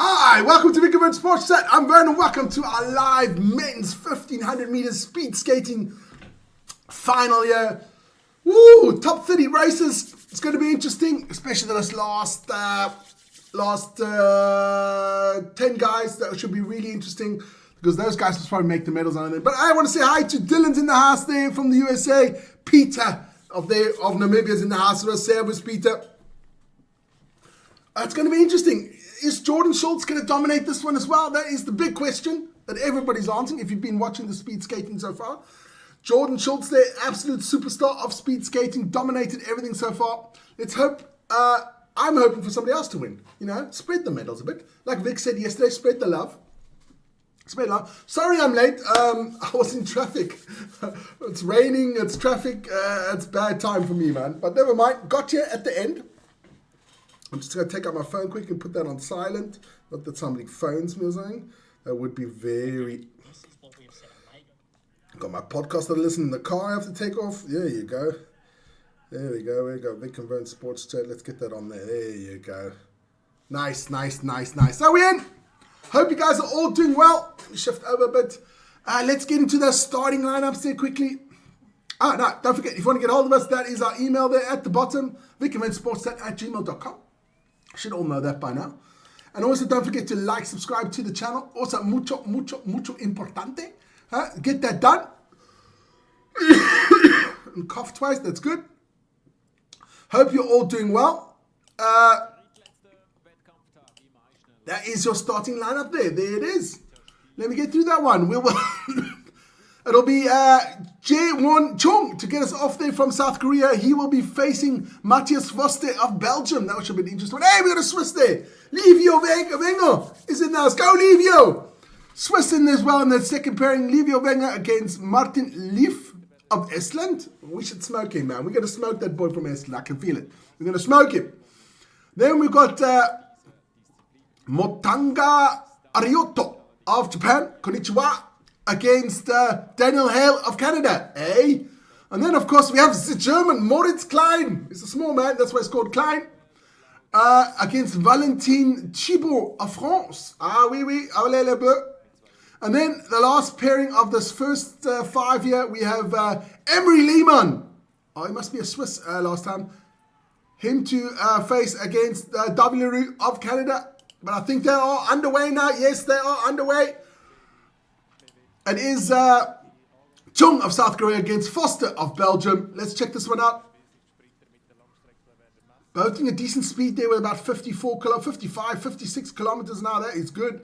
Hi, welcome to Vic Sports Chat. I'm Vernon. Welcome to our live men's 1500 meters speed skating final year. Woo! Top 30 races. It's going to be interesting, especially this last 10 guys. That should be really interesting because those guys will probably make the medals on it. But I want to say hi to Dylan's in the house there from the USA. Peter of Namibia's in the house. Servus, Peter. It's going to be interesting. Is Jordan Schultz going to dominate this one as well? That is the big question that everybody's answering if you've been watching the speed skating so far. Jordan Schultz, the absolute superstar of speed skating, dominated everything so far. Let's hope. I'm hoping for somebody else to win. You know, spread the medals a bit. Like Vic said yesterday, spread the love. Spread love. Sorry I'm late. I was in traffic. It's raining, it's traffic. It's bad time for me, man. But never mind. Got here at the end. I'm just going to take out my phone quick and put that on silent. Not that somebody phones me or something. That would be very... Got my podcast that I listen in the car I have to take off. There you go. There we go. Vic and Vern Sports Chat. Let's get that on there. There you go. Nice. So we're in. Hope you guys are all doing well. Let me shift over a bit. Let's get into the starting lineups there quickly. No, don't forget, if you want to get hold of us, that is our email there at the bottom. vicandvernsportschat@gmail.com. Should all know that by now. And also don't forget to like, subscribe to the channel. Also mucho importante. Get that done. And cough twice, that's good. Hope you're all doing well. That is your starting lineup there. There it is. Let me get through that one. It'll be Jae-won Chung to get us off there from South Korea. He will be facing Matthias Voste of Belgium. That should be an interesting one. Hey, we got a Swiss there. Livio Wenger is in there. Let's go, Livio. Swiss in there as well in the second pairing. Livio Wenger against Martin Lief of Estland. We should smoke him, man. We're going to smoke that boy from Estland. I can feel it. We're going to smoke him. Then we've got Motanga Arioto of Japan. Konnichiwa. Against Daniel Hale of Canada, eh? And then, of course, we have the German Moritz Klein. He's a small man, that's why it's called Klein. Against Valentin Thibault of France. Oui, allez les bleus. And then the last pairing of this first 5 here, we have Emery Lehmann. Oh, he must be a Swiss last time. Him to face against W. of Canada. But I think they are underway now. Yes, they are underway. It is Chung of South Korea against Foster of Belgium. Let's check this one out. Both doing a decent speed there with about 55, 56 kilometers now. That is good.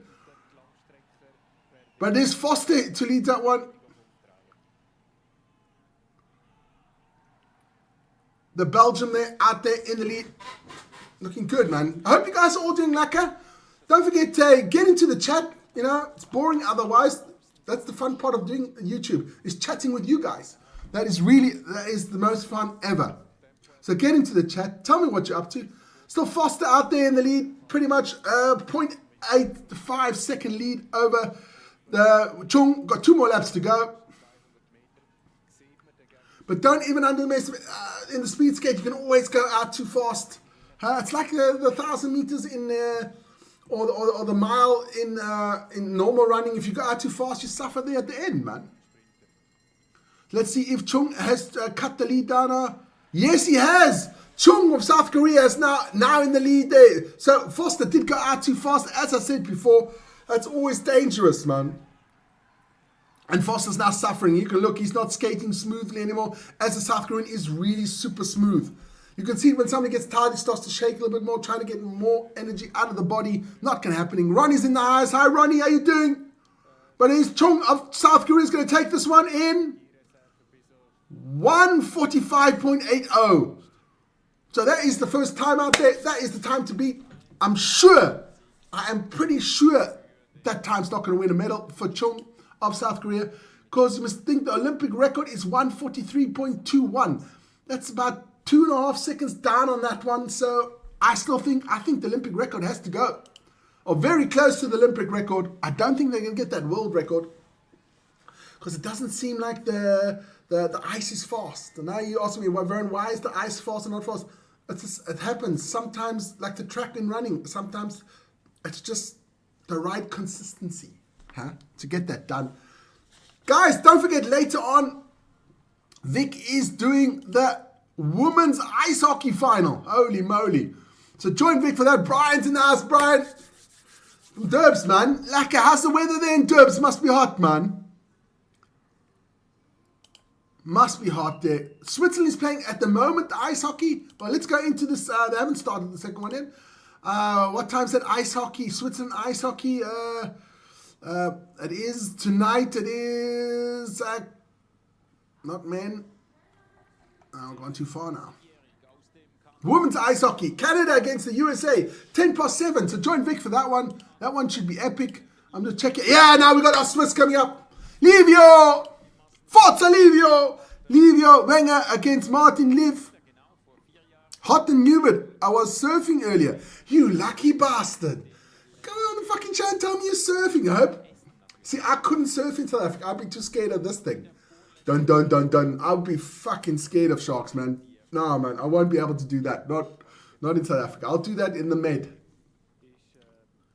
But there's Foster to lead that one. The Belgium there, out there in the lead. Looking good, man. I hope you guys are all doing lekker. Don't forget to get into the chat. You know, it's boring otherwise. That's the fun part of doing YouTube, is chatting with you guys. That is the most fun ever. So get into the chat. Tell me what you're up to. Still Foster out there in the lead. Pretty much 0.85 second lead over the Chung. Got 2 more laps to go. But don't even underestimate. In the speed skate, you can always go out too fast. It's like the 1,000 meters in or the mile in normal running. If you go out too fast, you suffer there at the end, man. Let's see if Chung has cut the lead down now. Yes, he has. Chung of South Korea is now in the lead there. So Foster did go out too fast. As I said before, that's always dangerous, man. And Foster's now suffering. You can look, he's not skating smoothly anymore, as the South Korean is really super smooth. You can see when somebody gets tired, he starts to shake a little bit more, trying to get more energy out of the body. Not going to happen. Ronnie's in the house. Hi, Ronnie. How you doing? But it's Chung of South Korea is going to take this one in 1:45.80. So that is the first time out there. That is the time to beat. I am pretty sure that time's not going to win a medal for Chung of South Korea, because you must think the Olympic record is 1:43.21. That's about 2.5 seconds down on that one. So I think the Olympic record has to go, or very close to the Olympic record. I don't think they're going to get that world record, because it doesn't seem like the ice is fast. And now you ask me, well, Vern, why is the ice fast and not fast? It happens sometimes, like the track in running. Sometimes it's just the right consistency to get that done. Guys, don't forget later on, Vic is doing the women's ice hockey final. Holy moly. So join Vic for that. Brian's in the house. Brian from Derbs, man. Lekker, how's the weather there in Derbs? Must be hot, man. Must be hot there. Switzerland is playing at the moment the ice hockey. Well, let's go into this. They haven't started the second one yet. What time's that ice hockey? Switzerland ice hockey. It is tonight. It is not men. I'm going too far now. Women's ice hockey. Canada against the USA. 7:10. So join Vic for that one. That one should be epic. I'm just checking. Yeah, now we got our Swiss coming up. Livio. Forza Livio. Livio Wenger against Martin Liv. Hot and humid. I was surfing earlier. You lucky bastard. Go on the fucking chat and tell me you're surfing, I hope. See, I couldn't surf in South Africa. I'd be too scared of this thing. Dun. I'll be fucking scared of sharks, man. No, man. I won't be able to do that. Not in South Africa. I'll do that in the Med.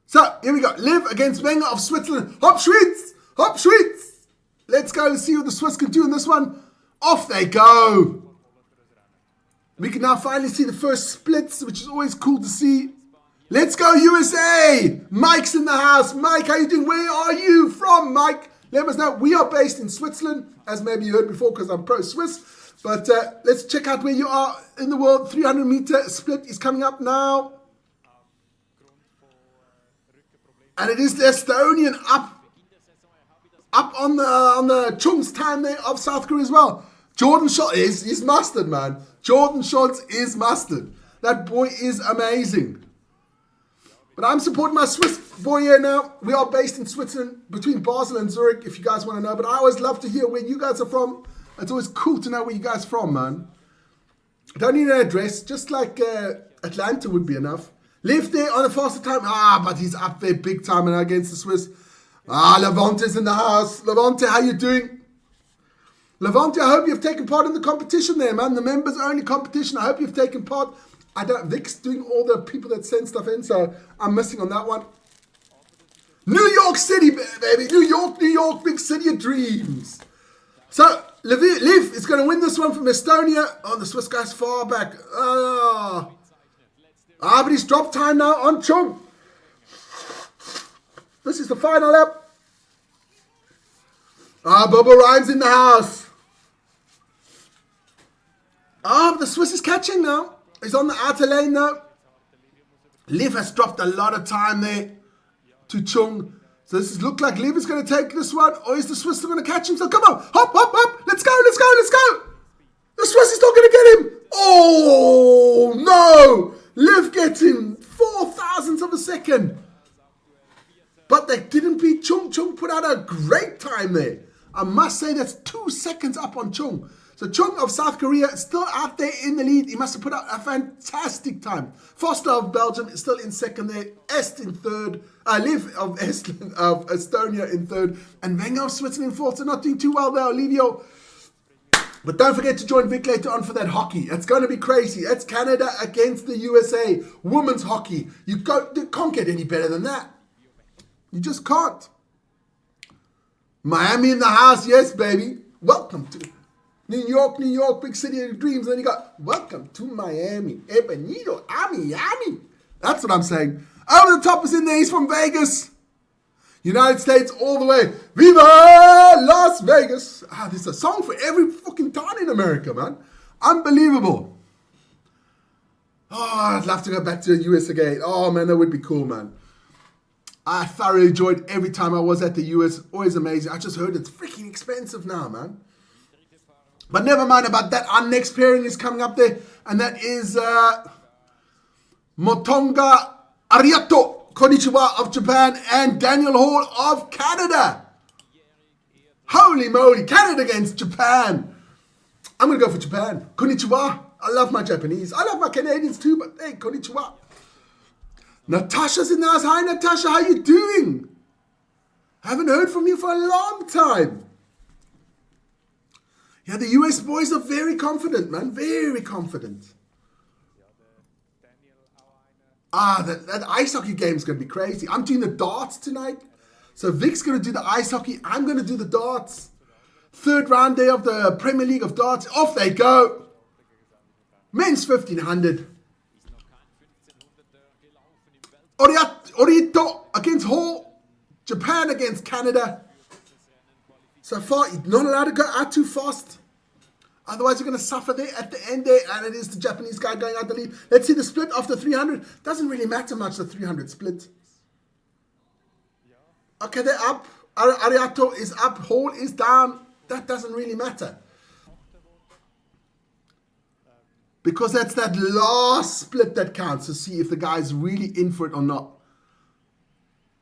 So, here we go. Liv against Wenger of Switzerland. Hop Schwitz! Hop Schwitz! Let's go and see what the Swiss can do in this one. Off they go. We can now finally see the first splits, which is always cool to see. Let's go, USA! Mike's in the house. Mike, how you doing? Where are you from, Mike? Let us know. We are based in Switzerland, as maybe you heard before, because I'm pro-Swiss. But let's check out where you are in the world. 300-meter split is coming up now. And it is the Estonian up on the Chung's time there of South Korea as well. Jordan Schultz is mustard, man. Jordan Schultz is mustard. That boy is amazing. But I'm supporting my Swiss boy here now. We are based in Switzerland, between Basel and Zurich, if you guys want to know. But I always love to hear where you guys are from. It's always cool to know where you guys are from, man. Don't need an address. Just like Atlanta would be enough. Live there on a faster time. But he's up there big time and against the Swiss. Levante's in the house. Levante, how you doing? Levante, I hope you've taken part in the competition there, man. The members only competition. I hope you've taken part. Vic's doing all the people that send stuff in, so I'm missing on that one. New York City, baby. New York, big city of dreams. So, Liv is going to win this one from Estonia. Oh, the Swiss guy's far back. But he's dropped time now on Chung. This is the final lap. Bubba Ryan's in the house. The Swiss is catching now. He's on the outer lane now. Liv has dropped a lot of time there to Chung. So this looks like Liv is going to take this one. Or is the Swiss still going to catch him? So come on. Hop. Let's go. The Swiss is not going to get him. Oh, no. Liv gets him 0.004 of a second. But they didn't beat Chung. Chung put out a great time there. I must say that's 2 seconds up on Chung. So Chung of South Korea still out there in the lead. He must have put out a fantastic time. Foster of Belgium is still in second there. Est in third. Liv of Estonia in third. And Wenger of Switzerland in fourth. So not doing too well there, Olivio. But don't forget to join Vic later on for that hockey. It's going to be crazy. It's Canada against the USA. Women's hockey. You can't get any better than that. You just can't. Miami in the house. Yes, baby. Welcome to New York, big city of dreams. And then you got, welcome to Miami. Bienvenido a Miami. That's what I'm saying. Over the top is in there. He's from Vegas. United States all the way. Viva Las Vegas. There's a song for every fucking town in America, man. Unbelievable. I'd love to go back to the US again. Oh, man, that would be cool, man. I thoroughly enjoyed every time I was at the US. Always amazing. I just heard it's freaking expensive now, man. But never mind about that. Our next pairing is coming up there. And that is Motonga Ariato Konnichiwa of Japan and Daniel Hall of Canada. Holy moly. Canada against Japan. I'm going to go for Japan. Konnichiwa. I love my Japanese. I love my Canadians too, but hey, konnichiwa. Natasha's in the house. Hi, Natasha. How you doing? Haven't heard from you for a long time. Yeah, the US boys are very confident, man. Very confident. That ice hockey game is going to be crazy. I'm doing the darts tonight. So Vic's going to do the ice hockey. I'm going to do the darts. Third round day of the Premier League of darts. Off they go. Men's 1500. Orito against Hall. Japan against Canada. So far, you're not allowed to go out too fast. Otherwise, you're going to suffer there at the end there. And it is the Japanese guy going out the lead. Let's see the split after 300. Doesn't really matter much, the 300 split. Okay, they're up. Ariato is up. Hall is down. That doesn't really matter. Because that's that last split that counts to see if the guy's really in for it or not.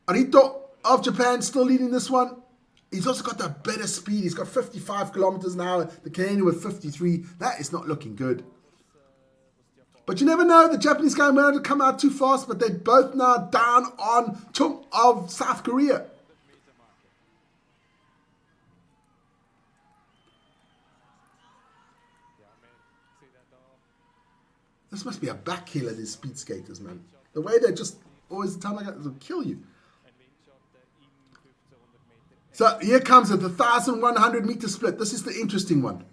Arito of Japan still leading this one. He's also got the better speed. He's got 55 kilometers an hour. The Canadian with 53. That is not looking good. But you never know. The Japanese guy might have come out too fast, but they're both now down on Chung of South Korea. This must be a back killer, these speed skaters, man. The way they're just always the time like that, it'll kill you. So here comes it, the 1,100 meter split. This is the interesting one.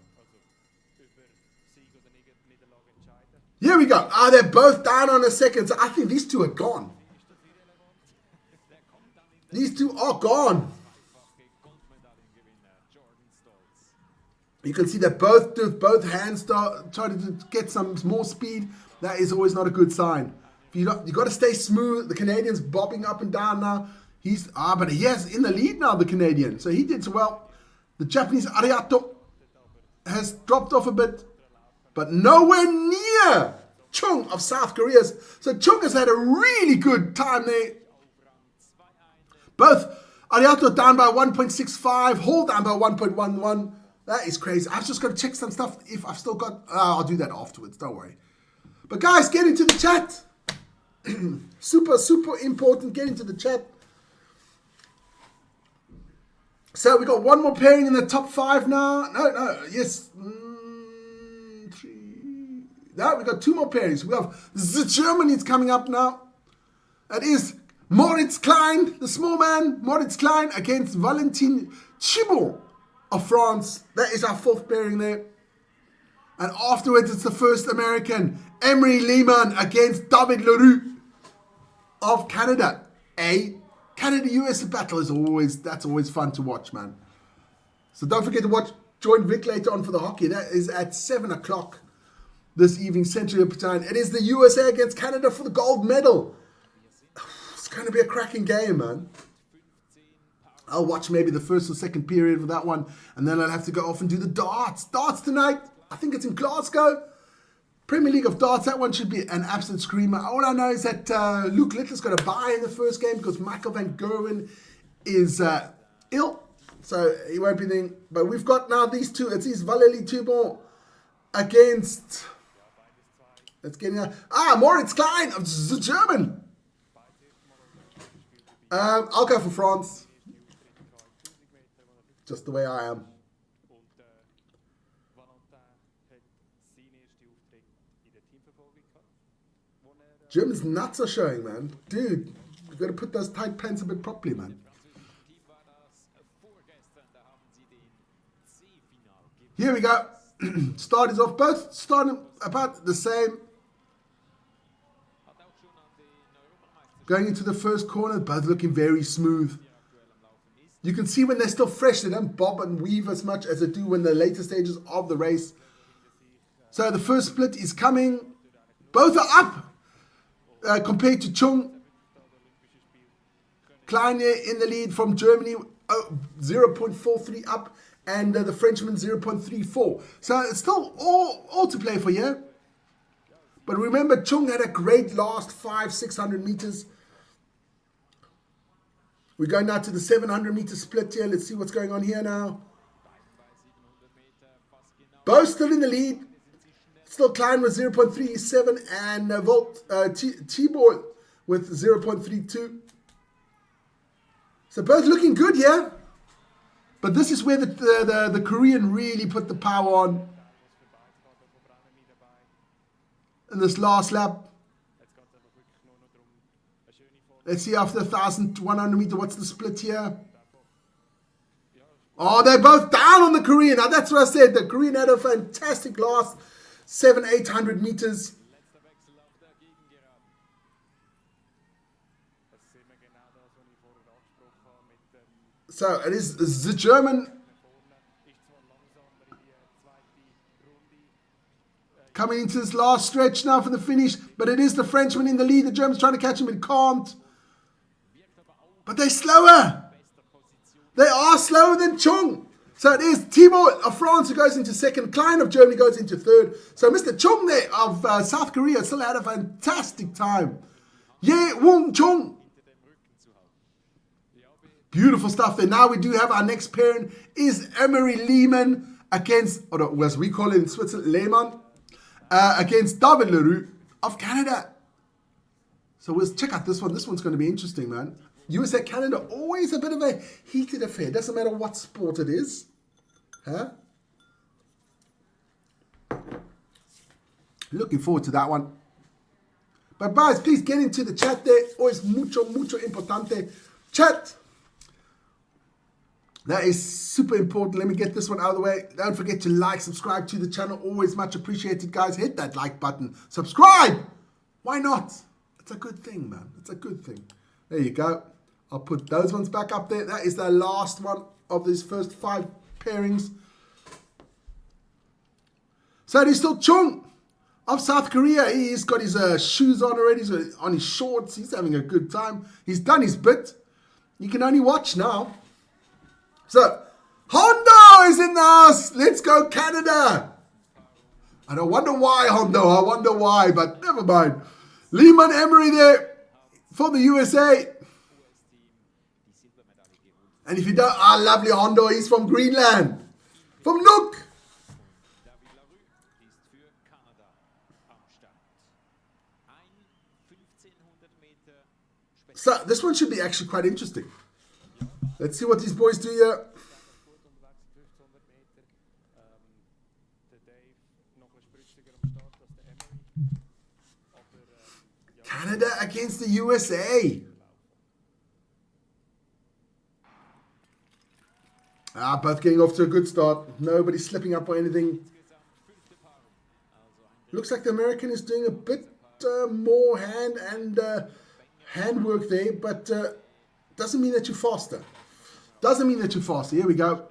Here we go. They're both down on a second. So I think these two are gone. These two are gone. You can see that both hands start trying to get some more speed. That is always not a good sign. You got to stay smooth. The Canadian's bobbing up and down now. But he is in the lead now, the Canadian. So he did so well. The Japanese Ariato has dropped off a bit, but nowhere near Chung of South Korea. So Chung has had a really good time there. Both Ariato down by 1.65, Hall down by 1.11. That is crazy. I've just got to check some stuff if I've still got... I'll do that afterwards. Don't worry. But guys, get into the chat. Super, super important. Get into the chat. So we got one more pairing in the top 5 now. No. Yes. 3. Now we got 2 more pairings. We have the Germany's coming up now. That is Moritz Klein, the small man. Moritz Klein against Valentin Chibot of France. That is our 4th pairing there. And afterwards, it's the first American, Emery Lehman against David Leroux of Canada. Canada-US battle is always fun to watch, man. So don't forget to join Vic later on for the hockey. That is at 7 o'clock this evening, Central European time. It is the USA against Canada for the gold medal. It's going to be a cracking game, man. I'll watch maybe the first or second period of that one, and then I'll have to go off and do the darts. Darts tonight. I think it's in Glasgow. Premier League of Darts. That one should be an absolute screamer. All I know is that Luke Littler's got a bye in the first game because Michael van Gerwen is ill. So he won't be there. But we've got now these two. It's Valérie Thubon against... Let's get in. Moritz Klein of the German. I'll go for France. Just the way I am. Jim's nuts are showing, man. Dude, you've got to put those tight pants a bit properly, man. Here we go. Start is off. Both starting about the same. Going into the first corner, both looking very smooth. You can see when they're still fresh, they don't bob and weave as much as they do when the later stages of the race. So the first split is coming. Both are up compared to Chung. Klein in the lead from Germany, 0.43 up, and the Frenchman 0.34. So it's still all to play for here. But remember, Chung had a great last 500-600 meters. We're going now to the 700-meter split here. Let's see what's going on here now. Both still in the lead. Still Klein with 0.37 and T-Ball with 0.32. So both looking good here. But this is where the Korean really put the power on. In this last lap. Let's see after 1,100 meter, what's the split here? Oh, they're both down on the Korean. Now, that's what I said. The Korean had a fantastic last 800 meters. So, it is the German coming into this last stretch now for the finish. But it is the Frenchman in the lead. The Germans trying to catch him. It can't. But they're slower. They are slower than Chung. So it is Thibaut of France who goes into second. Klein of Germany goes into third. So Mr. Chung there of South Korea still had a fantastic time. Ye Wong Chung. Beautiful stuff there. Now we do have our next pairing is Emery Lehman against, or as we call it in Switzerland, Lehmann, against David Leroux of Canada. So we'll check out this one. This one's going to be interesting, man. USA, Canada, always a bit of a heated affair. Doesn't matter what sport it is. Huh? Looking forward to that one. But guys, please get into the chat there. Always mucho importante. Chat. That is super important. Let me get this one out of the way. Don't forget to like, subscribe to the channel. Always much appreciated, guys. Hit that like button. Subscribe. Why not? It's a good thing, man. It's a good thing. There you go. I'll put those ones back up there. That is the last one of these first 5 pairings. So it is still Chung of South Korea. He's got his shoes on already. He's on his shorts. He's having a good time. He's done his bit. You can only watch now. So, Hondo is in the house. Let's go Canada. I don't wonder why, Hondo. I wonder why, but never mind. Lehman Emery there for the USA. And if you don't, lovely Hondo, he's from Greenland. From Nook. So this one should be actually quite interesting. Let's see what these boys do here. Canada against the USA. Both getting off to a good start. Nobody slipping up or anything. Looks like the American is doing a bit more hand work there, but doesn't mean that you're faster. Doesn't mean that you're faster. Here we go.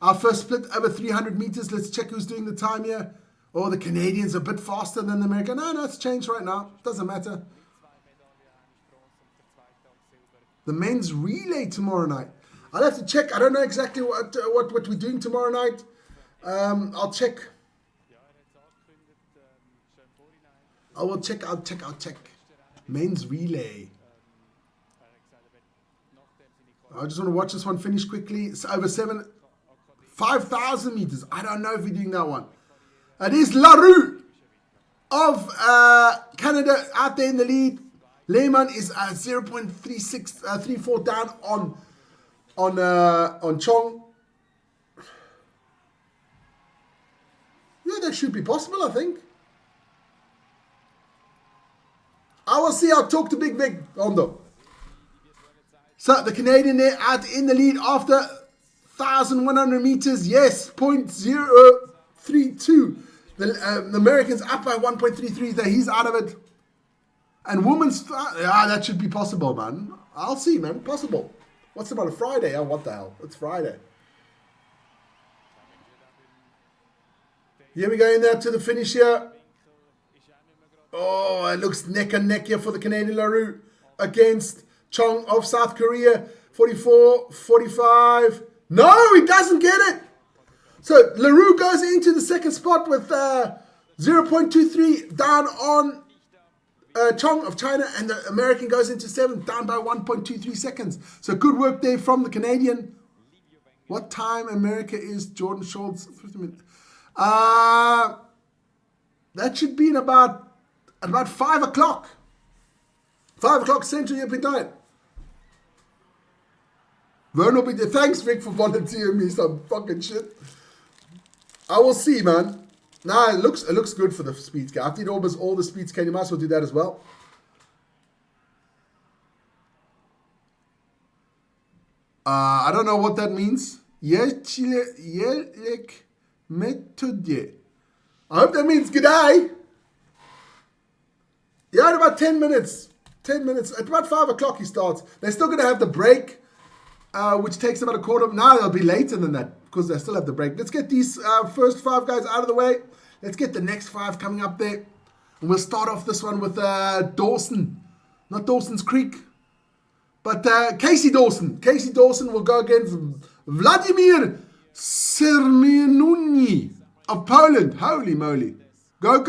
Our first split over 300 meters. Let's check who's doing the time here. Oh, the Canadians are a bit faster than the American. No, it's changed right now. Doesn't matter. The men's relay tomorrow night. I'll have to check. I don't know exactly what we're doing tomorrow night. I'll check. I will check. I'll check. Men's relay. I just want to watch this one finish quickly. It's over 5,000 meters. I don't know if we're doing that one. It is Leroux of Canada out there in the lead. Lehman is 0.34 down on Chong. Yeah, that should be possible, I think. I will see. I'll talk to Big Vic Hondo. So the Canadian there out in the lead after 1,100 meters. Yes, 0.032. The Americans up by 1.33 there. He's out of it. And women's, that should be possible, man. I'll see, man. Possible. What's about a Friday? Oh, what the hell? It's Friday. Here we go in there to the finish here. Oh, it looks neck and neck here for the Canadian Leroux against Chong of South Korea. 44, 45. No, he doesn't get it. So Leroux goes into the second spot with 0.23 down on Chong of China, and the American goes into 7th, down by 1.23 seconds. So good work there from the Canadian. What time America is Jordan Schultz? 50 minutes. That should be in about 5 o'clock. 5 o'clock Central European time. Vern will be there. Thanks, Vic, for volunteering me some fucking shit. I will see, man. Nah, it looks good for the speed car. I did almost all the speed car. You might as well do that as well. I don't know what that means. Yelek metodje. I hope that means good day. Yeah, in about 10 minutes. 10 minutes. At about 5 o'clock he starts. They're still going to have the break, which takes about a quarter. Now they'll be later than that because they still have the break. Let's get these first 5 guys out of the way. Let's get the next 5 coming up there. And we'll start off this one with Dawson. Not Dawson's Creek, but Casey Dawson. Casey Dawson will go against Vladimir Siermienuni of Poland. Holy moly. Go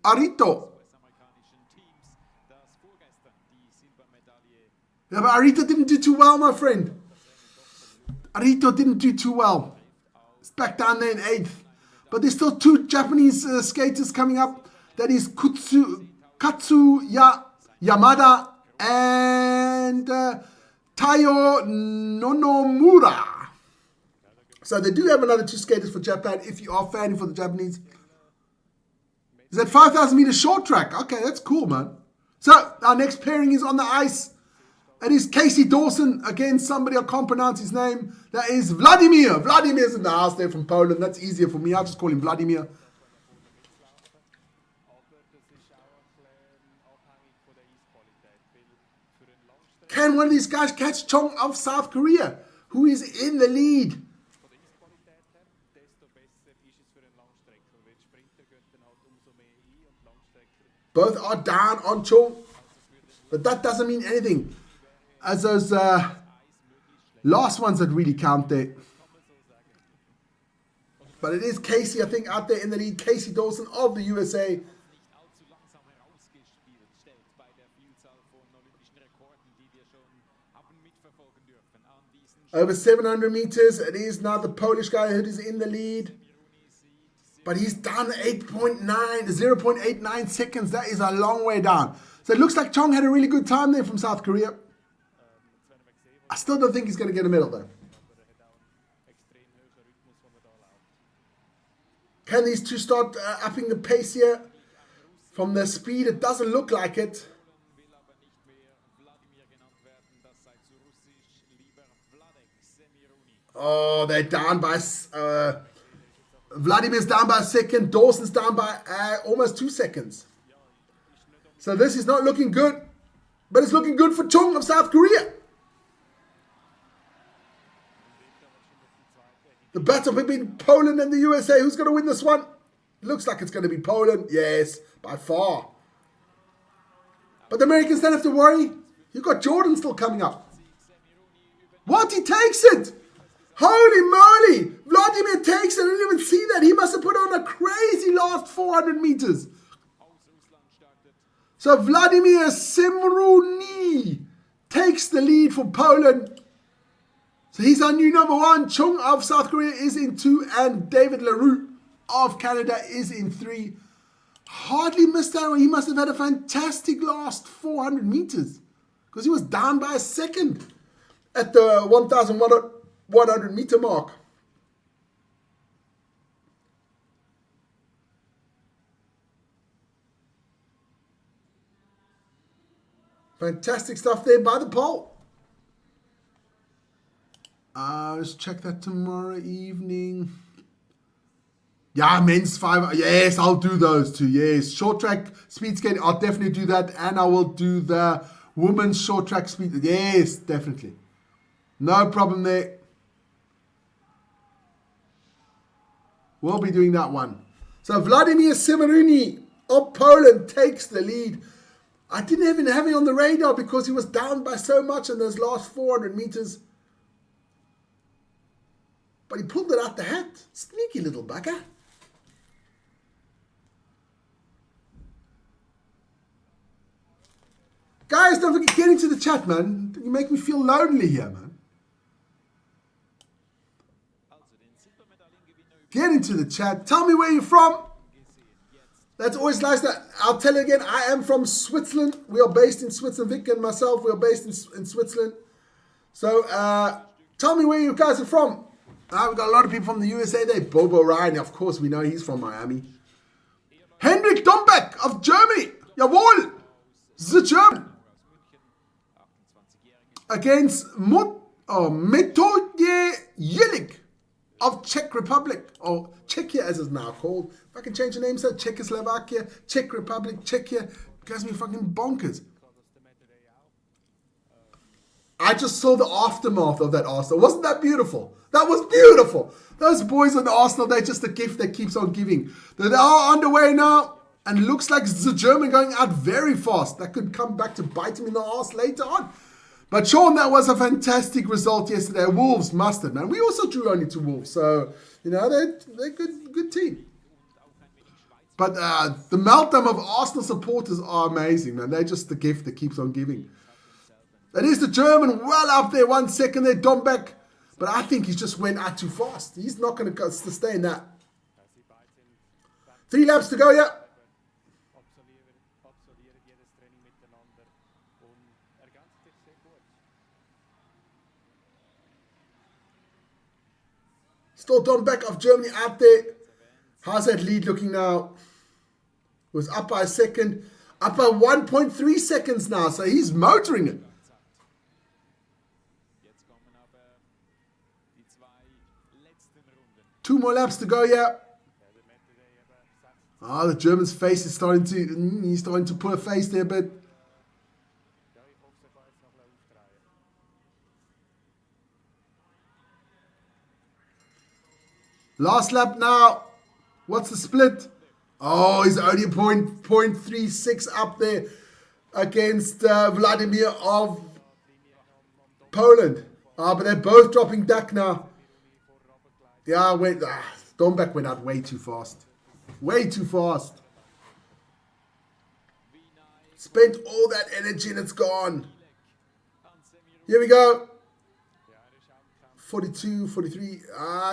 Arito. Yeah, but Arito didn't do too well, my friend. Arito didn't do too well. It's back down there in 8th. But there's still 2 Japanese skaters coming up. That is Katsuya Yamada and Taiyo Nonomura. So they do have another 2 skaters for Japan if you are fanning for the Japanese. Is that 5,000 meter short track? Okay, that's cool, man. So our next pairing is on the ice. It is Casey Dawson against somebody I can't pronounce his name. That is Vladimir. Vladimir's in the house there from Poland. That's easier for me. I'll just call him Vladimir. Can one of these guys catch Chong of South Korea, who is in the lead? Both are down on Chong, but that doesn't mean anything, as those last ones that really count there. But it is Casey, I think, out there in the lead. Casey Dawson of the USA. Over 700 meters, it is now the Polish guy who is in the lead. But he's down 0.89 seconds. That is a long way down. So it looks like Chong had a really good time there from South Korea. I still don't think he's going to get a medal though. Can these 2 start upping the pace here? From the speed, it doesn't look like it. Oh, they're down by... Vladimir's down by a second. Dawson's down by almost 2 seconds. So this is not looking good. But it's looking good for Chung of South Korea. The battle between Poland and the USA. Who's going to win this one? Looks like it's going to be Poland. Yes, by far. But the Americans don't have to worry. You've got Jordan still coming up. What? He takes it! Holy moly! Vladimir takes it. I didn't even see that. He must have put on a crazy last 400 meters. So Vladimir Semruni takes the lead for Poland. So he's our new number 1. Chung of South Korea is in 2. And David LaRue of Canada is in 3. Hardly missed that one. He must have had a fantastic last 400 meters. Because he was down by a second at the 1,100 meter mark. Fantastic stuff there by the pole. Let's check that tomorrow evening. Yeah, men's 5. Yes, I'll do those 2. Yes, short track speed skating. I'll definitely do that. And I will do the women's short track speed. Yes, definitely. No problem there. We'll be doing that one. So Vladimir Semruni of Poland takes the lead. I didn't even have him on the radar because he was down by so much in those last 400 meters. But he pulled it out the hat. Sneaky little bugger. Guys, don't forget, get into the chat, man. You make me feel lonely here, man. Get into the chat. Tell me where you're from. That's always nice. I'll tell you again, I am from Switzerland. We are based in Switzerland. Vic and myself, we are based in Switzerland. So, tell me where you guys are from. We've got a lot of people from the USA there. Bobo Ryan, of course, we know he's from Miami. Henrik Dombeck of Germany. Jawohl. The German. Against Oh, Metoje Jelic of Czech Republic, or Czechia as it's now called. If I can change the name, so Czechoslovakia, Czech Republic, Czechia, gives me fucking bonkers. I just saw the aftermath of that Arsenal. Wasn't that beautiful? That was beautiful. Those boys in Arsenal, they're just a gift that keeps on giving. They are underway now, and looks like the German going out very fast. That could come back to bite him in the arse later on. But Sean, that was a fantastic result yesterday. Wolves mustard, man. We also drew only to Wolves, so you know they're good team. But the meltdown of Arsenal supporters are amazing, man. They're just the gift that keeps on giving. That is the German well up there. 1 second there, Dombeck. But I think he just went out too fast. He's not going to sustain that. 3 laps to go, yeah. Still Dombeck of Germany out there. How's that lead looking now? Was up by a second. Up by 1.3 seconds now. So he's motoring it. Two more laps to go, yeah. Oh, the German's face is starting to... He's starting to put a face there, but... Last lap now. What's the split? Oh, he's only 0.36 up there against Vladimir of Poland. But they're both dropping back now. Yeah, wait. Dombeck went out way too fast. Way too fast. Spent all that energy and it's gone. Here we go. 42, 43.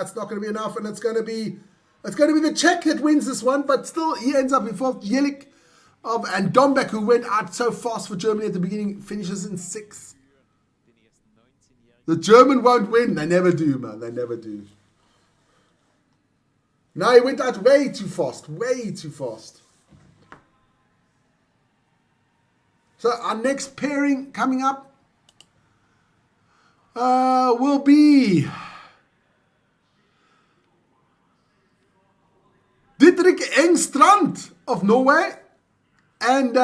It's not going to be enough, and it's going to be the Czech that wins this one, but still he ends up in fourth. Jelic and Dombeck, who went out so fast for Germany at the beginning, finishes in 6th. The German won't win. They never do, man. They never do. No, he went out way too fast. Way too fast. So our next pairing coming up will be Didrik Engstrand of Norway and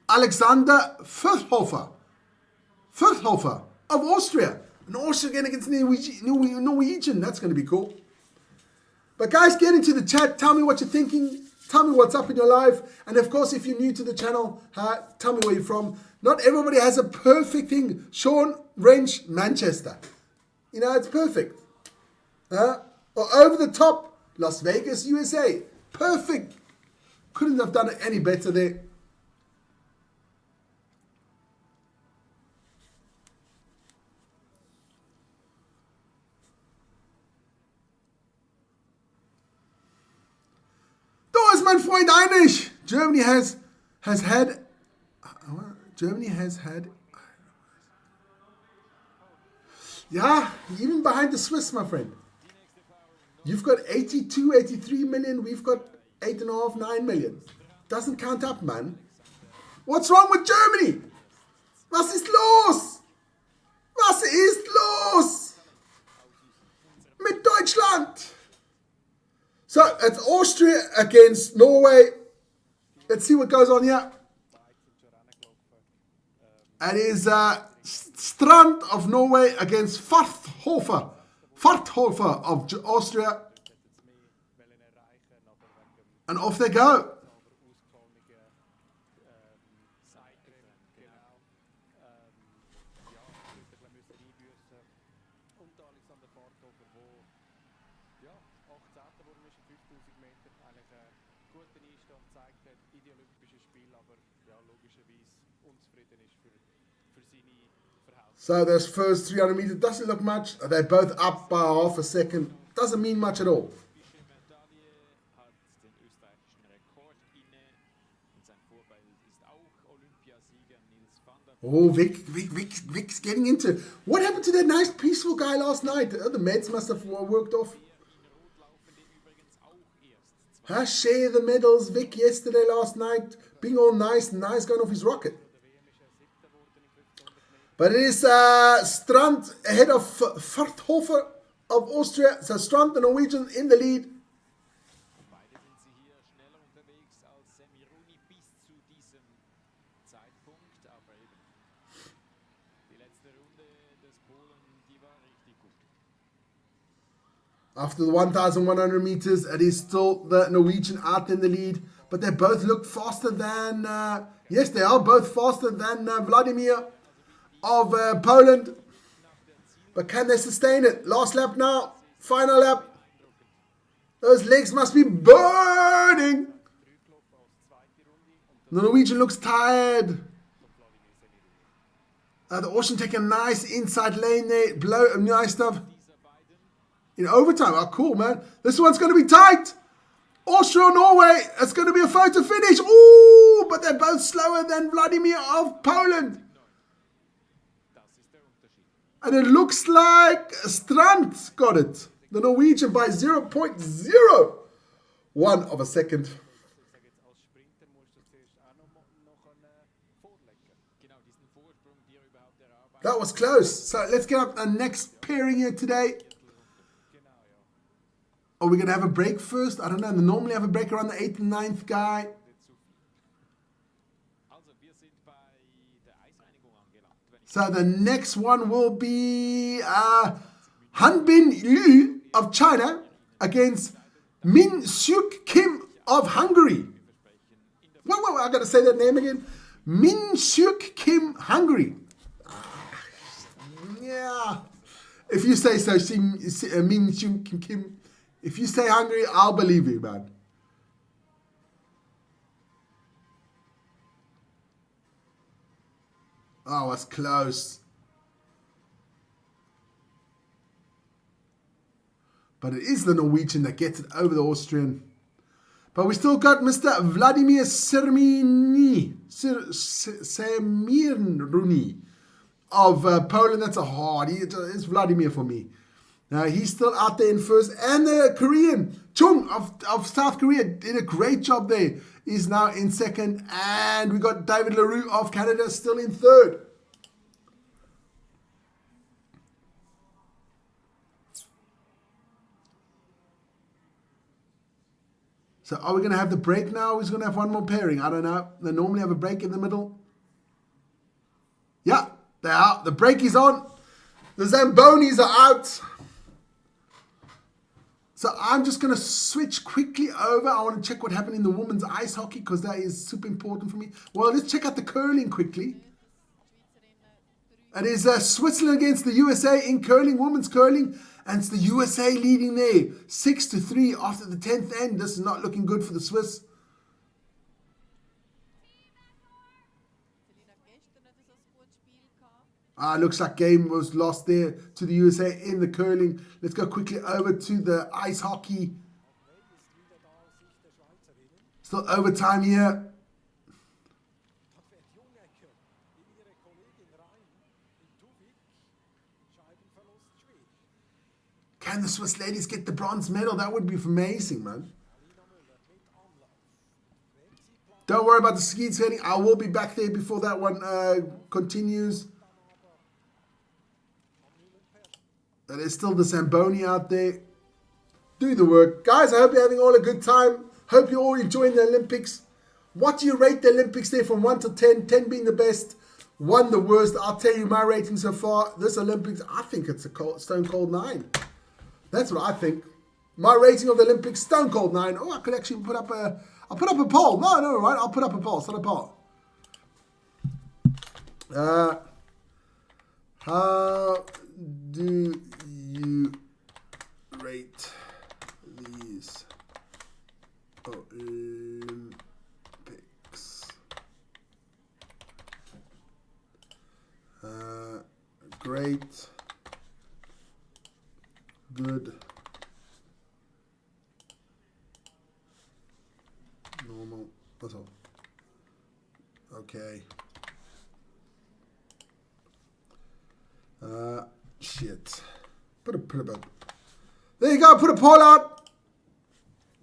Alexander Fürthofer of Austria. And Austria again against Norwegian. That's going to be cool. But guys, get into the chat. Tell me what you're thinking. Tell me what's up in your life. And of course, if you're new to the channel, tell me where you're from. Not everybody has a perfect thing. Sean Wrench, Manchester. You know, it's perfect. Or over the top, Las Vegas, USA. Perfect. Couldn't have done it any better there. Da ist mein Freund Einisch. Germany has had. Yeah, even behind the Swiss, my friend. You've got 82, 83 million. We've got 8.5, 9 million. Doesn't count up, man. What's wrong with Germany? Was ist los? Was ist los? Mit Deutschland. So, it's Austria against Norway. Let's see what goes on here. It is Strand of Norway against Fürthofer of Austria. And off they go. So those first 300 meters doesn't look much. They're both up by half a second. Doesn't mean much at all. Oh, Vic's getting into. What happened to that nice peaceful guy last night? The meds must have worked off. Share the medals. Vic yesterday, last night, being all nice going off his rocket. But it is Strand ahead of Farthofer of Austria. So Strand, the Norwegian, in the lead. Beide sind sie hier schneller unterwegs als Semiruni bis zu diesem Zeitpunkt. Aber eben die letzte Runde des Polen, die war richtig gut. After the 1,100 meters, it is still the Norwegian out in the lead. But they both look faster than, yes, they are both faster than Vladimir of Poland. But can they sustain it? Last lap now, final lap. Those legs must be burning. The Norwegian looks tired. The Austrian take a nice inside lane there. Blow, nice stuff. In overtime. Oh, cool, man. This one's going to be tight. Austria, Norway. It's going to be a photo finish. Ooh, but they're both slower than Vladimir of Poland. And it looks like Strand got it. The Norwegian by 0.01 of a second. That was close. So let's get up the next pairing here today. Are we going to have a break first? I don't know. They normally have a break around the 8th and 9th guy. So the next one will be Hanbin Liu of China against Min Suk Kim of Hungary. Wait, I got to say that name again. Min Suk Kim, Hungary. Yeah. If you say so, Min Suk Kim. If you say Hungary, I'll believe you, man. Oh, it's close. But it is the Norwegian that gets it over the Austrian. But we still got Mr. Vladimir Semiruni of Poland. That's a hard. It's Vladimir for me. Now he's still out there in first. And the Korean, Chung of South Korea, did a great job there. He's now in second. And we got David Leroux of Canada still in third. So are we going to have the break now? Who's going to have one more pairing? I don't know. They normally have a break in the middle. Yeah, they are. The break is on. The Zambonis are out. So I'm just going to switch quickly over. I want to check what happened in the women's ice hockey because that is super important for me. Well, let's check out the curling quickly. It is Switzerland against the USA in curling, women's curling. And it's the USA leading there. 6-3 after the 10th end. This is not looking good for the Swiss. Looks like game was lost there to the USA in the curling. Let's go quickly over to the ice hockey. Still overtime here. Can the Swiss ladies get the bronze medal? That would be amazing, man. Don't worry about the ski skating. I will be back there before that one continues. And there's still the Zamboni out there doing the work. Guys, I hope you're having all a good time. Hope you're all enjoying the Olympics. What do you rate the Olympics there from 1 to 10? 10 being the best, 1 the worst. I'll tell you my rating so far. This Olympics, I think it's a stone cold 9. That's what I think. My rating of the Olympics, stone cold 9. Oh, I could actually put up a... I'll put up a poll. No, right? I'll put up a poll. Start a poll. How do you rate these Olympics? Great. Good. Normal. That's all. Okay. Shit. Put a button. There you go. Put a poll out.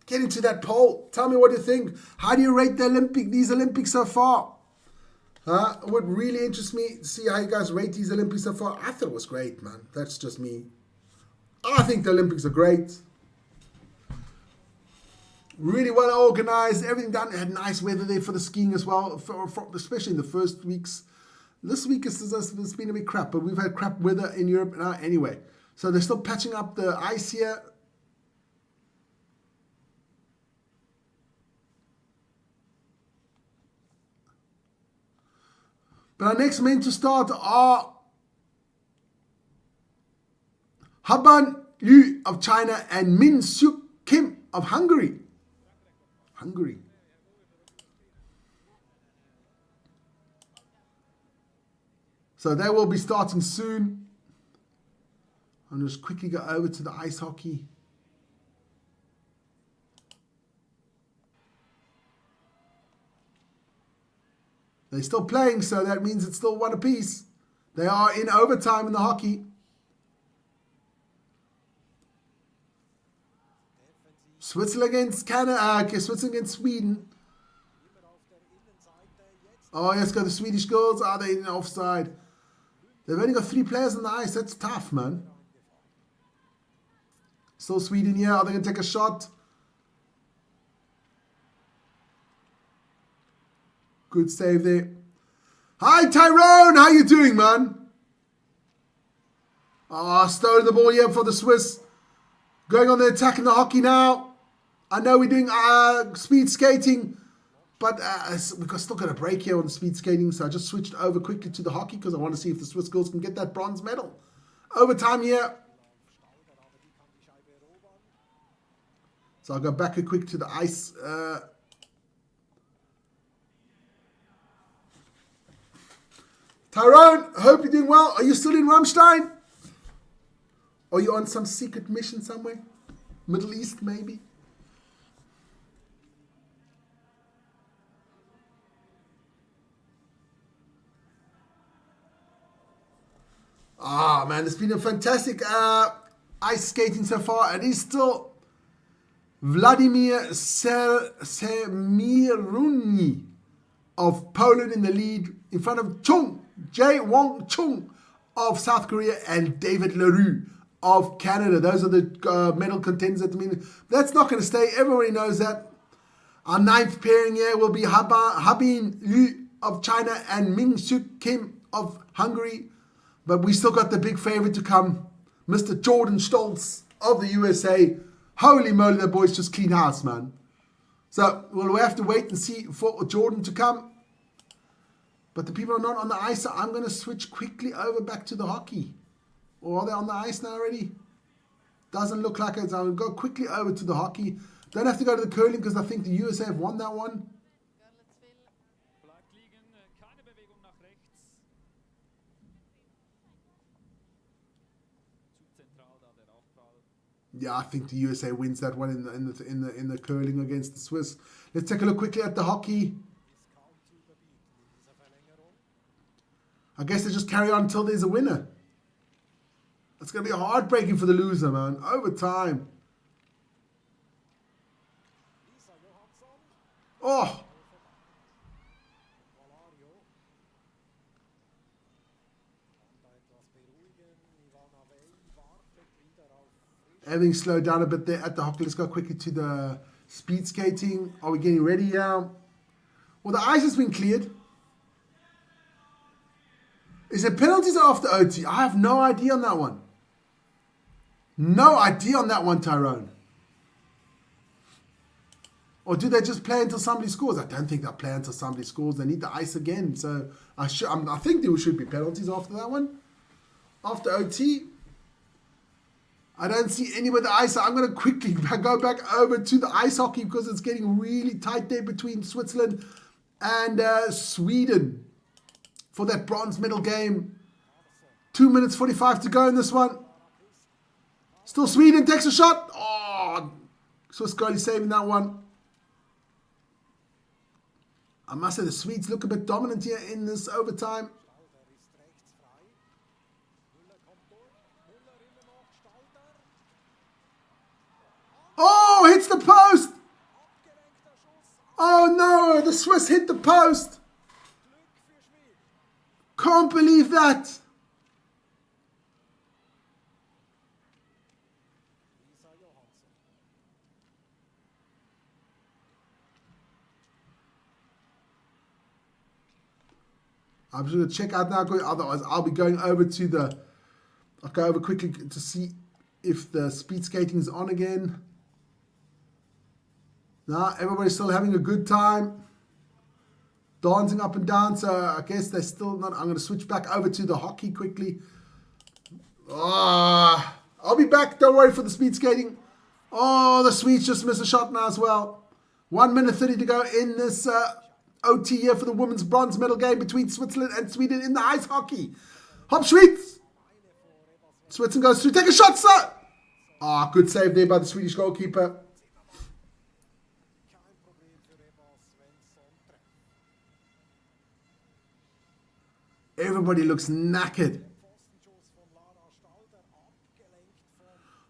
Get into that poll. Tell me what you think. How do you rate these Olympics so far? It would really interest me to see how you guys rate these Olympics so far. I thought it was great, man. That's just me. I think the Olympics are great. Really well organized. Everything done. They had nice weather there for the skiing as well, especially in the first weeks. This week it's been a bit crap, but we've had crap weather in Europe now anyway. So they're still patching up the ice here. But our next men to start are Haban Liu of China and Min Suk Kim of Hungary. So they will be starting soon. I'll just quickly go over to the ice hockey. They're still playing, so that means it's still one apiece. They are in overtime in the hockey. Switzerland against Canada, Switzerland against Sweden. Oh, yes, got the Swedish girls. Are they in offside? They've only got 3 players on the ice. That's tough, man. Still Sweden here. Are they going to take a shot? Good save there. Hi, Tyrone. How you doing, man? Stolen the ball here for the Swiss. Going on the attack in the hockey now. I know we're doing speed skating, but we've still got a break here on the speed skating, so I just switched over quickly to the hockey because I want to see if the Swiss girls can get that bronze medal. Overtime here. So I'll go back quick to the ice. Tyrone, hope you're doing well. Are you still in Rammstein? Are you on some secret mission somewhere? Middle East, maybe? Man, it's been a fantastic ice skating so far. It is still Vladimir Semiruni of Poland in the lead, in front of Jae Wong Chung of South Korea and David Leroux of Canada. Those are the medal contenders at the minute. That's not going to stay. Everybody knows that. Our 9th pairing here will be Habin Liu of China and Min Suk Kim of Hungary. But we still got the big favorite to come, Mr. Jordan Stoltz of the USA. Holy moly, that boy's just clean house, man. So we'll have to wait and see for Jordan to come. But the people are not on the ice, so I'm going to switch quickly over back to the hockey. Or are they on the ice now already? Doesn't look like it. So I'll go quickly over to the hockey. Don't have to go to the curling because I think the USA have won that one. Yeah, I think the USA wins that one in the curling against the Swiss. Let's take a look quickly at the hockey. I guess they just carry on until there's a winner. It's going to be heartbreaking for the loser, man. Overtime. Oh! Everything slowed down a bit there at the hockey. Let's go quickly to the speed skating. Are we getting ready now? Well, the ice has been cleared. Is it penalties after OT? I have no idea on that one. No idea on that one, Tyrone. Or do they just play until somebody scores? I don't think they'll play until somebody scores. They need the ice again. So I think there should be penalties after that one. After OT. I don't see any with the ice. So I'm going to quickly go back over to the ice hockey because it's getting really tight there between Switzerland and Sweden for that bronze medal game. 2 minutes 45 to go in this one. Still Sweden takes a shot. Oh, Swiss goalie saving that one. I must say the Swedes look a bit dominant here in this overtime. Oh, hits the post. Oh no, the Swiss hit the post. can't believe that. I'm just going to check out now, otherwise I'll be going over to the... I'll go over quickly to see if the speed skating is on again. No, everybody's still having a good time. Dancing up and down, so I guess they're still not... I'm going to switch back over to the hockey quickly. I'll be back, don't worry, for the speed skating. Oh, the Swedes just missed a shot now as well. 1 minute 30 to go in this... OT here for the women's bronze medal game between Switzerland and Sweden in the ice hockey. Hop Schweiz! Switzerland goes through. Take a shot, sir! Good save there by the Swedish goalkeeper. Everybody looks knackered.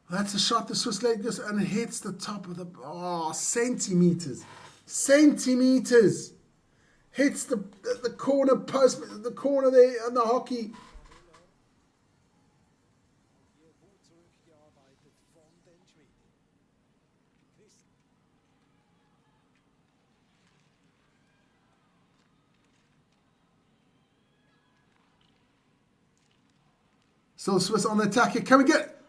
That's a shot the Swiss lady goes and it hits the top of the... centimeters. Centimeters. Hits the corner post, the corner there on the hockey. Still Swiss on the attack here. Can we get...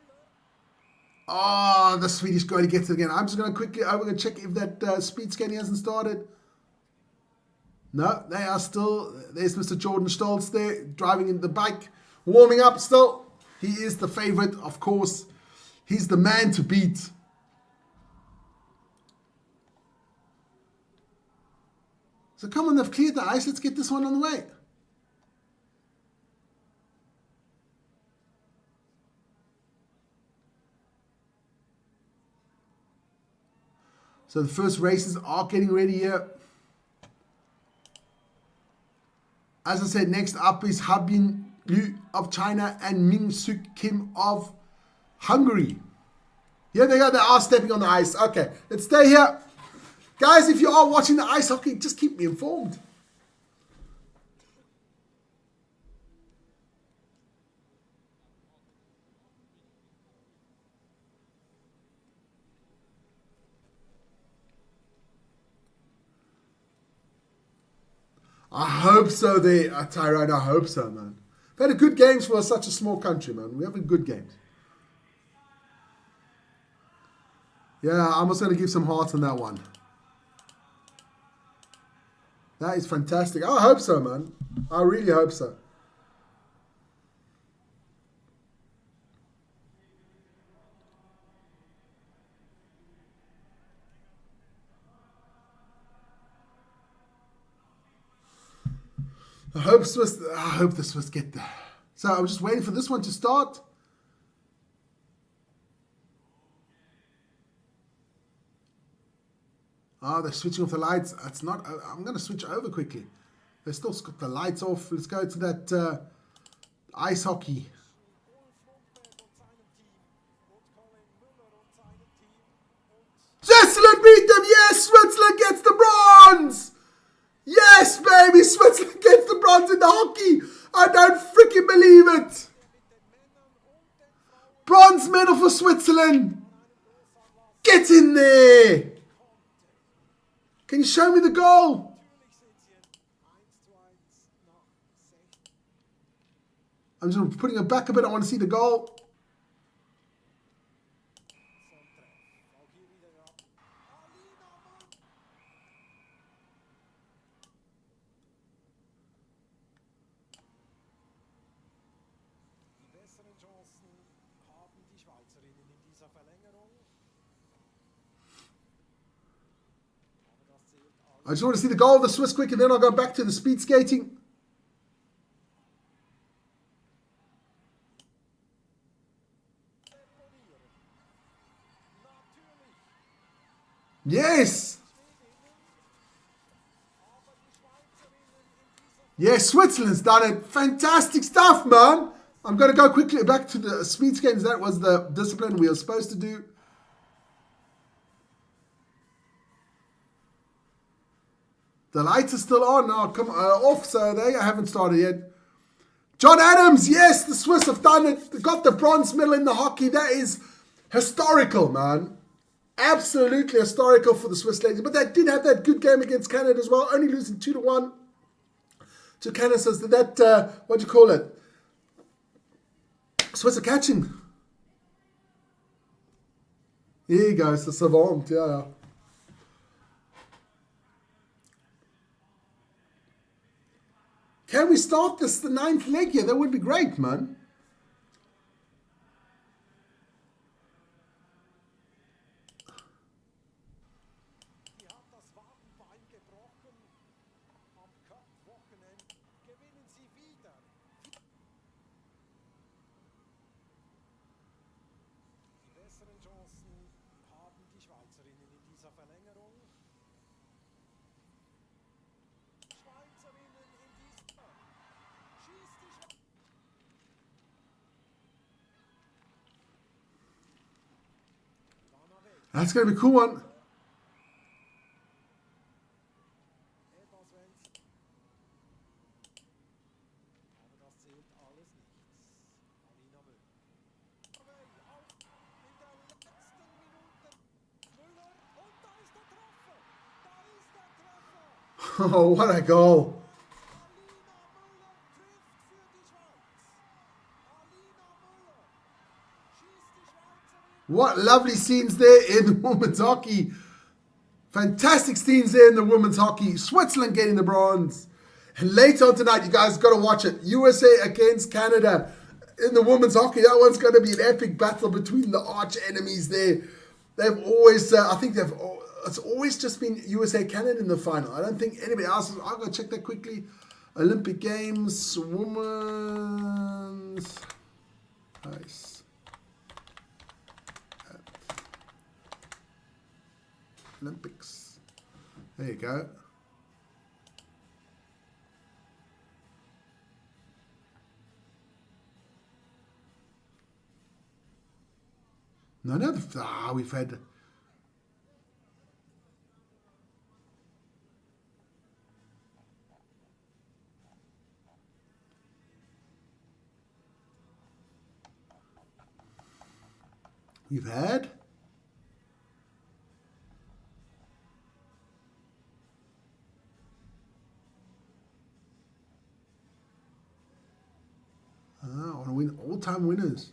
the Swedish goalie gets it again. I'm just going to quickly... I'm going to check if that speed skating hasn't started. No, they are still... There's Mr. Jordan Stolz there, driving in the bike, warming up still. He is the favorite, of course. He's the man to beat. So come on, they've cleared the ice. Let's get this one on the way. So the first races are getting ready here. As I said, next up is Habin Liu of China and Ming Suk Kim of Hungary. Here they go, they are stepping on the ice. Okay, let's stay here. Guys, if you are watching the ice hockey, just keep me informed. I hope so there, Tyrone. I hope so, man. We've had a good games for such a small country, man. We have a good games. Yeah, I'm also going to give some hearts on that one. That is fantastic. I hope so, man. I really hope so. I hope the Swiss get there. So I'm just waiting for this one to start. They're switching off the lights. It's not. I'm going to switch over quickly. They still got the lights off. Let's go to that ice hockey. Switzerland beat them. Yes, Switzerland gets the bronze. Yes, baby, Switzerland gets the bronze in the hockey. I don't freaking believe it. Bronze medal for Switzerland. Get in there. Can you show me the goal? I'm just putting it back a bit. I want to see the goal. I just want to see the goal of the Swiss quick, and then I'll go back to the speed skating. Yes! Yes, Switzerland's done it. Fantastic stuff, man. I'm going to go quickly back to the speed skating. That was the discipline we were supposed to do. The lights are still on now, come off, so they haven't started yet. John Adams, yes, the Swiss have done it. They got the bronze medal in the hockey. That is historical, man. Absolutely historical for the Swiss ladies. But they did have that good game against Canada as well, only losing 2-1 to Canada. So that, what do you call it? Swiss are catching. Here you go, it's the savant, yeah. Can we start this, the 9th leg here? That would be great, man. That's going to be a cool one. Oh, what a goal. What lovely scenes there in the women's hockey. Fantastic scenes there in the women's hockey. Switzerland getting the bronze. And later on tonight, you guys got to watch it. USA against Canada in the women's hockey. That one's going to be an epic battle between the arch enemies there. They've always, it's always just been USA Canada in the final. I don't think anybody else is. I'll go check that quickly. Olympic Games, women's. Nice. Olympics. There you go. No, we've had. We've had. I want to win all-time winners.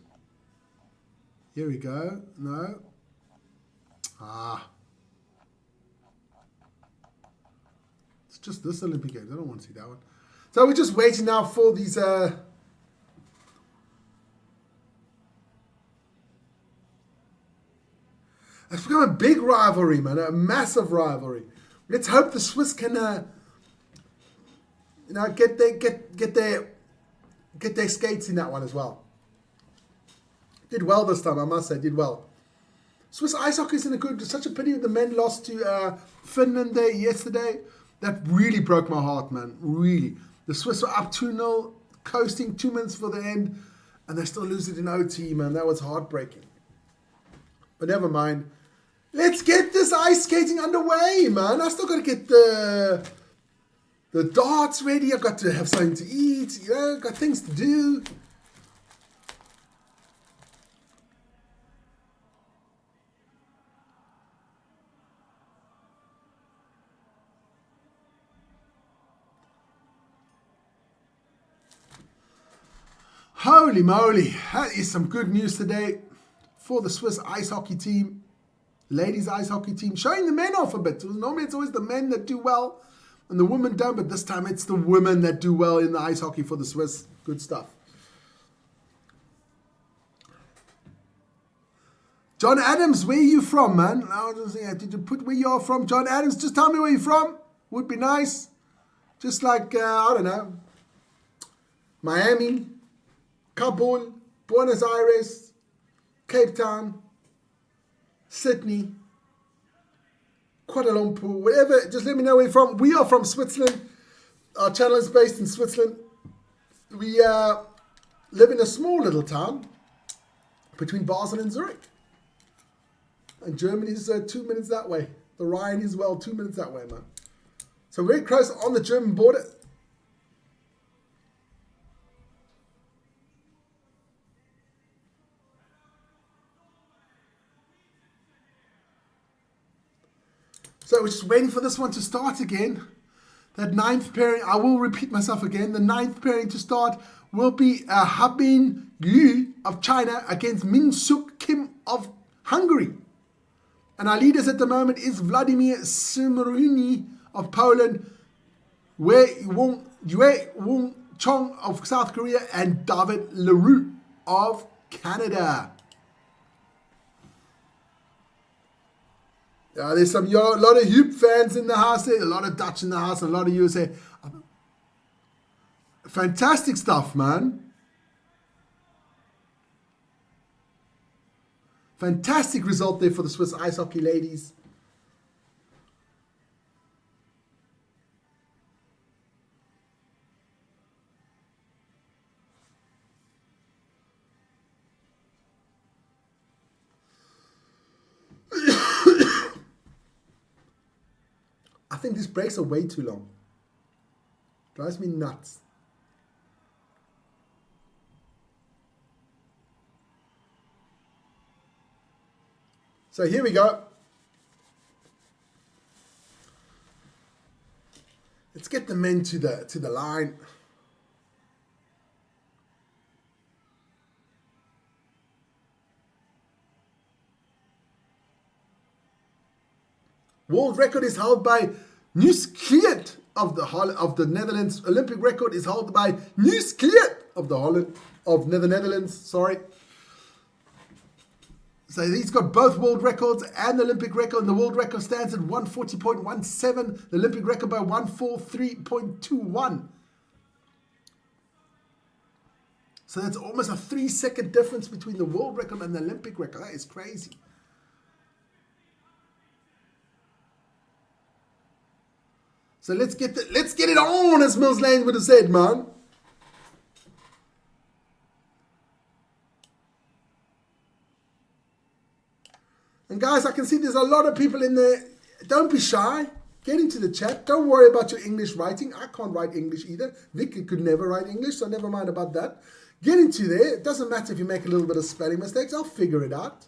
Here we go. No. It's just this Olympic Games. I don't want to see that one. So we're just waiting now for these... It's become a big rivalry, man. A massive rivalry. Let's hope the Swiss can, get their skates in that one as well. Did well this time, I must say. Did well. Swiss ice hockey is in a good... Such a pity the men lost to Finland there yesterday. That really broke my heart, man. Really. The Swiss were up 2-0, coasting 2 minutes for the end, and they still lose it in OT, man. That was heartbreaking. But never mind. Let's get this ice skating underway, man. I still got to get the darts ready. I've got to have something to eat. Got things to do. Holy moly, that is some good news today for the Swiss ice hockey team, ladies ice hockey team, showing the men off a bit. Normally it's always the men that do well and the women don't, but this time it's the women that do well in the ice hockey for the Swiss. Good stuff. John Adams, where are you from, man? Did you put where you are from? John Adams, just tell me where you're from. Would be nice. Just like, I don't know, Miami, Kabul, Buenos Aires, Cape Town, Sydney, Kuala Lumpur, wherever. Just let me know where you're from. We are from Switzerland. Our channel is based in Switzerland. We live in a small little town between Basel and Zurich. And Germany is 2 minutes that way. The Rhine is 2 minutes that way, man. So very close on the German border. So we're just waiting for this one to start again. That ninth pairing, I will repeat myself again. The ninth pairing to start will be Habin Liu of China against Min Suk Kim of Hungary. And our leaders at the moment is Vladimir Smirny of Poland, Yue Wong Chong of South Korea, and David Leroux of Canada. There's a lot of Hup fans in the house there, a lot of Dutch in the house, a lot of USA. Fantastic stuff, man. Fantastic result there for the Swiss ice hockey ladies. I think these breaks are way too long. Drives me nuts. So here we go. Let's get the men to the line. World record is held by Nieuws Kleert of the Netherlands. Olympic record is held by Nieuws Kleert of the Netherlands. Sorry. So he's got both world records and the Olympic record. And the world record stands at 140.17. The Olympic record by 143.21. So that's almost a 3-second difference between the world record and the Olympic record. That is crazy. So let's get it on, as Mills Lane would have said, man. And guys, I can see there's a lot of people in there. Don't be shy. Get into the chat. Don't worry about your English writing. I can't write English either. Vicky could never write English, so never mind about that. Get into there. It doesn't matter if you make a little bit of spelling mistakes. I'll figure it out.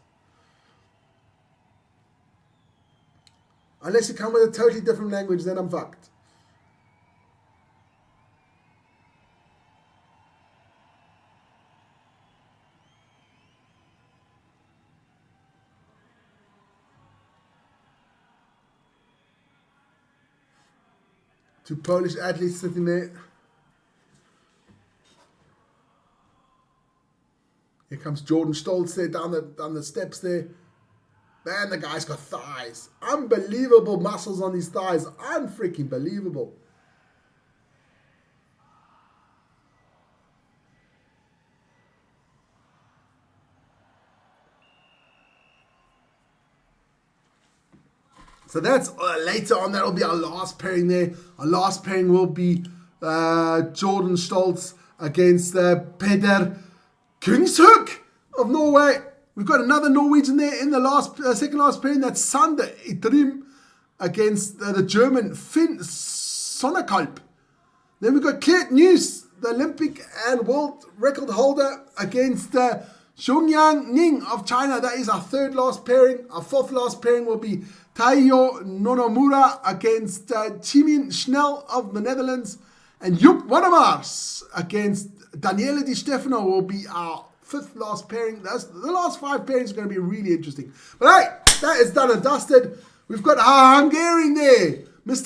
Unless you come with a totally different language, then I'm fucked. Two Polish athletes sitting there. Here comes Jordan Stoltz there down the steps there. Man, the guy's got thighs. Unbelievable muscles on his thighs. Unfreaking believable. So that's later on. That'll be our last pairing there. Our last pairing will be Jordan Stoltz against Peder Kungshook of Norway. We've got another Norwegian there in the second last pairing. That's Sander Itrim against the German Finn Sonnekalp. Then we've got Kleert Nieuws, the Olympic and world record holder, against Xiaoyang Ning of China. That is our third last pairing. Our fourth last pairing will be Taiyo Nonomura against Chimin Schnell of the Netherlands. And Joep Wannemars against Daniele Di Stefano will be our fifth last pairing. The last 5 pairings are going to be really interesting. But hey, that is done and dusted. We've got our Hungarian there. Let's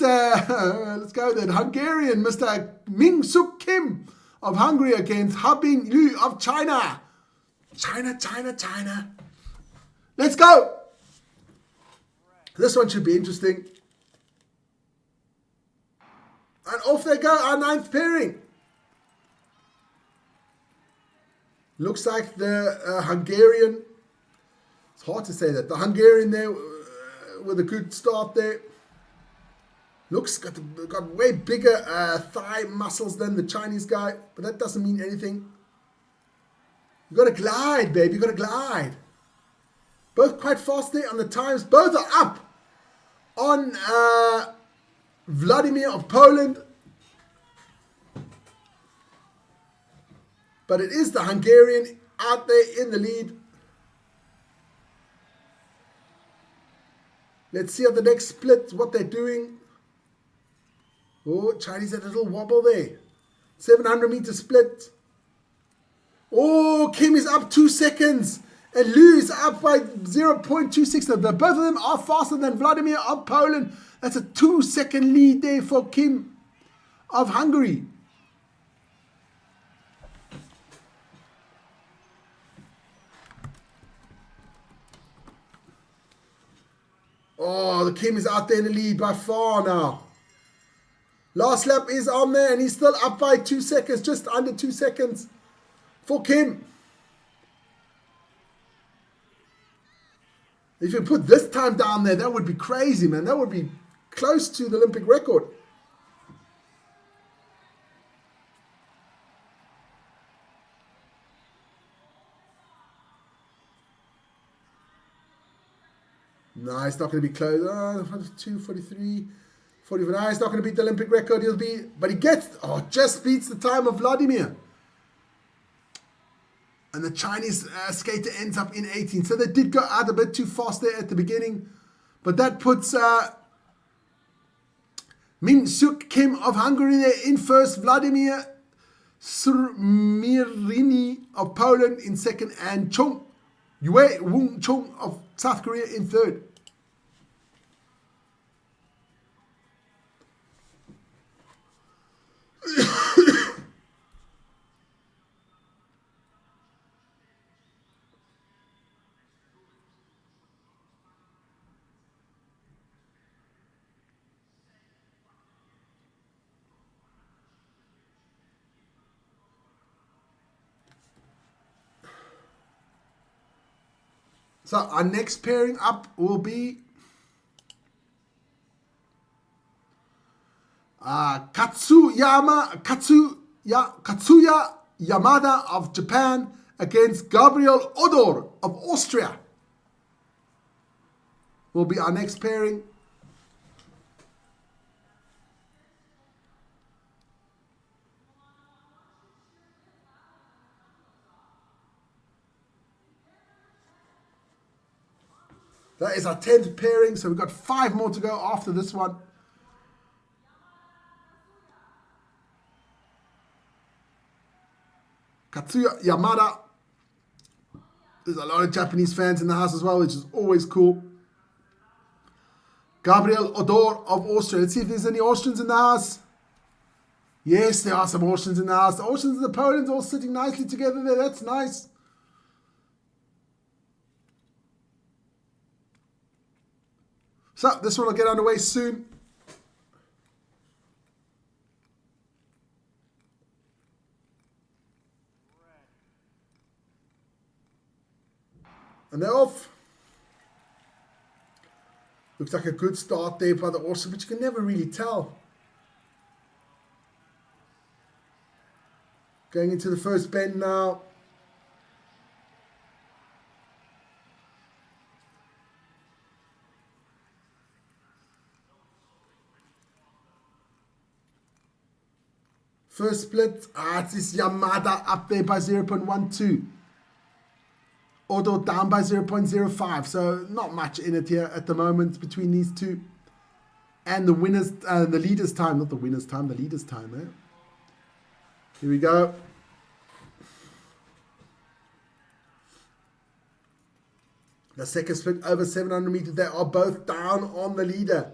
go then. Hungarian, Mr. Min Suk Kim of Hungary against Habin Liu of China. China. Let's go. This one should be interesting. And off they go, our 9th pairing. Looks like the Hungarian, it's hard to say that, the Hungarian there with a good start there. Looks got way bigger thigh muscles than the Chinese guy, but that doesn't mean anything. You got to glide, baby, you got to glide. Both quite fast there on the times. Both are up on Vladimir of Poland. But it is the Hungarian out there in the lead. Let's see at the next split what they're doing. Oh, Chinese had a little wobble there. 700 meter split. Oh, Kim is up 2 seconds. And Liu is up by 0.26. Both of them are faster than Vladimir of Poland. That's a 2-second lead there for Kim of Hungary. Oh, the Kim is out there in the lead by far now. Last lap is on there and he's still up by 2 seconds, just under 2 seconds for Kim. If you put this time down there, that would be crazy, man. That would be close to the Olympic record. No, it's not going to be close. 42, 43, 44. No, it's not going to beat the Olympic record. He'll be, but he gets, just beats the time of Vladimir. And the Chinese skater ends up in 18. So they did go out a bit too fast there at the beginning. But that puts Min Suk Kim of Hungary there in first. Vladimir Surmirini of Poland in second. And Chung Yue Wung Chung of South Korea in third. So our next pairing up will be Katsuya Yamada of Japan against Gabriel Odor of Austria. Will be our next pairing. That is our 10th pairing, so we've got 5 more to go after this one. Katsuya Yamada. There's a lot of Japanese fans in the house as well, which is always cool. Gabriel Odor of Austria. Let's see if there's any Austrians in the house. Yes, there are some Austrians in the house. The Austrians and the Polands all sitting nicely together there. That's nice. So this one will get underway soon. And they're off. Looks like a good start there by the Austrians, but you can never really tell. Going into the first bend now. First split, it's this Yamada up there by 0.12. Odo down by 0.05. So not much in it here at the moment between these two. And the winners, the leaders' time, not the winners' time, the leaders' time. Eh? Here we go. The second split over 700 meters. They are both down on the leader.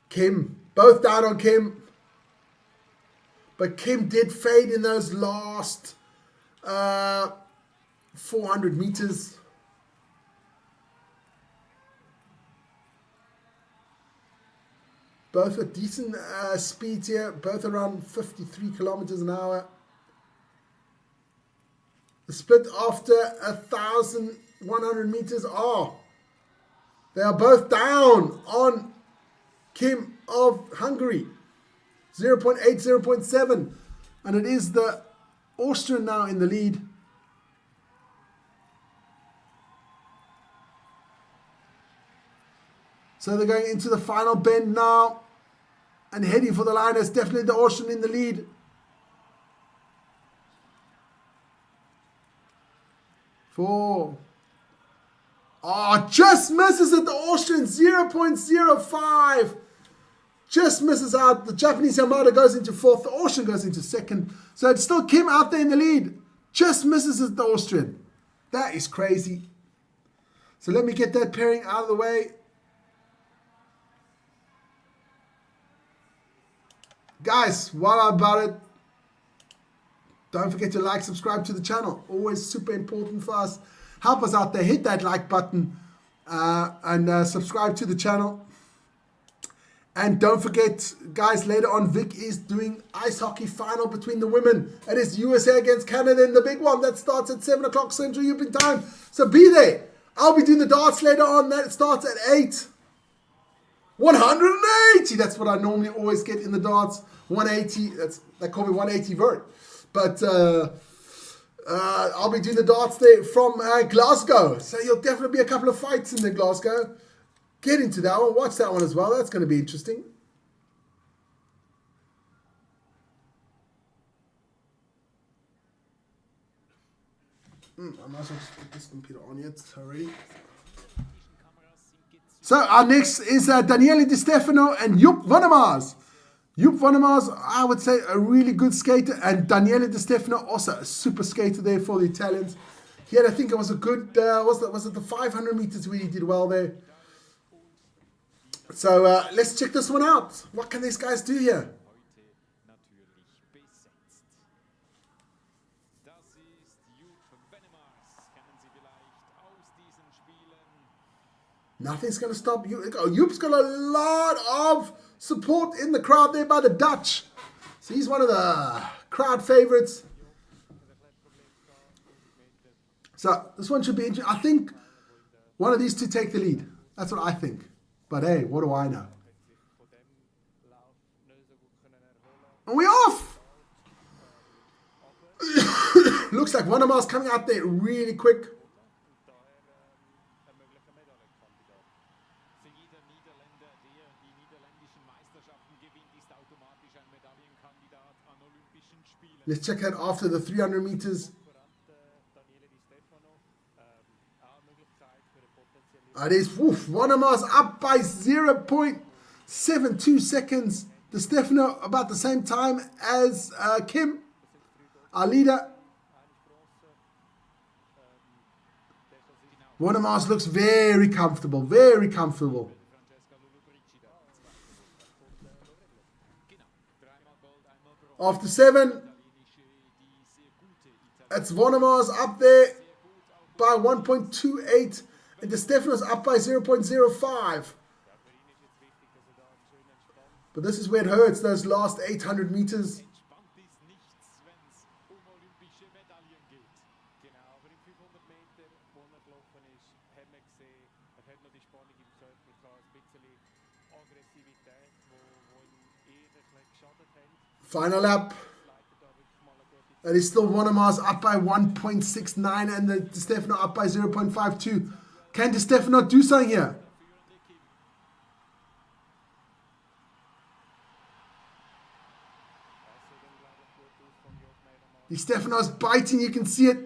Kim, both down on Kim. But Kim did fade in those last 400 meters. Both at decent speeds here, both around 53 kilometers an hour. The split after 1,100 meters they are both down on Kim of Hungary. 0.8, 0.7. And it is the Austrian now in the lead. So they're going into the final bend now. And heading for the line. It's definitely the Austrian in the lead. Four, Oh, just misses it. The Austrian 0.05. Just misses out. The Japanese Yamada goes into fourth. The Austrian goes into second. So it's still Kim out there in the lead. Just misses it, the Austrian. That is crazy. So let me get that pairing out of the way. Guys, while I'm about it, don't forget to like, subscribe to the channel. Always super important for us. Help us out there. Hit that like button and subscribe to the channel. And don't forget, guys, later on, Vic is doing ice hockey final between the women. It is USA against Canada in the big one. That starts at 7 o'clock Central European time. So be there. I'll be doing the darts later on. That starts at 8. 180. That's what I normally always get in the darts. 180. They call me 180 vert. But I'll be doing the darts there from Glasgow. So you'll definitely be a couple of fights in the Glasgow. Get into that one. Watch that one as well. That's going to be interesting. I might as well just put this computer on yet already. So our next is Daniele Di Stefano and Joep van der Maas. Joep van der Maas, I would say, a really good skater, and Daniele Di Stefano also a super skater there for the Italians. He had, I think it was a good, was it the 500 meters where he did well there? So let's check this one out. What can these guys do here? Nothing's going to stop you. Joep's got a lot of support in the crowd there by the Dutch. So he's one of the crowd favorites. So this one should be interesting. I think one of these two take the lead. That's what I think. But hey, what do I know? And we're off! Looks like Van der Maas coming out there really quick. Let's check that after the 300 meters. It is Van der Maas up by 0.72 seconds. Di Stefano about the same time as Kim, our leader. Van der Maas looks very comfortable, very comfortable. After 7, it's Van der Maas up there by 1.28. And Di Stefano's up by 0.05. But this is where it hurts, those last 800 meters. Final lap. It is still Van der Maas up by 1.69 and the Di Stefano up by 0.52. Can Di Stefano do something here? Di Stefano's biting, you can see it.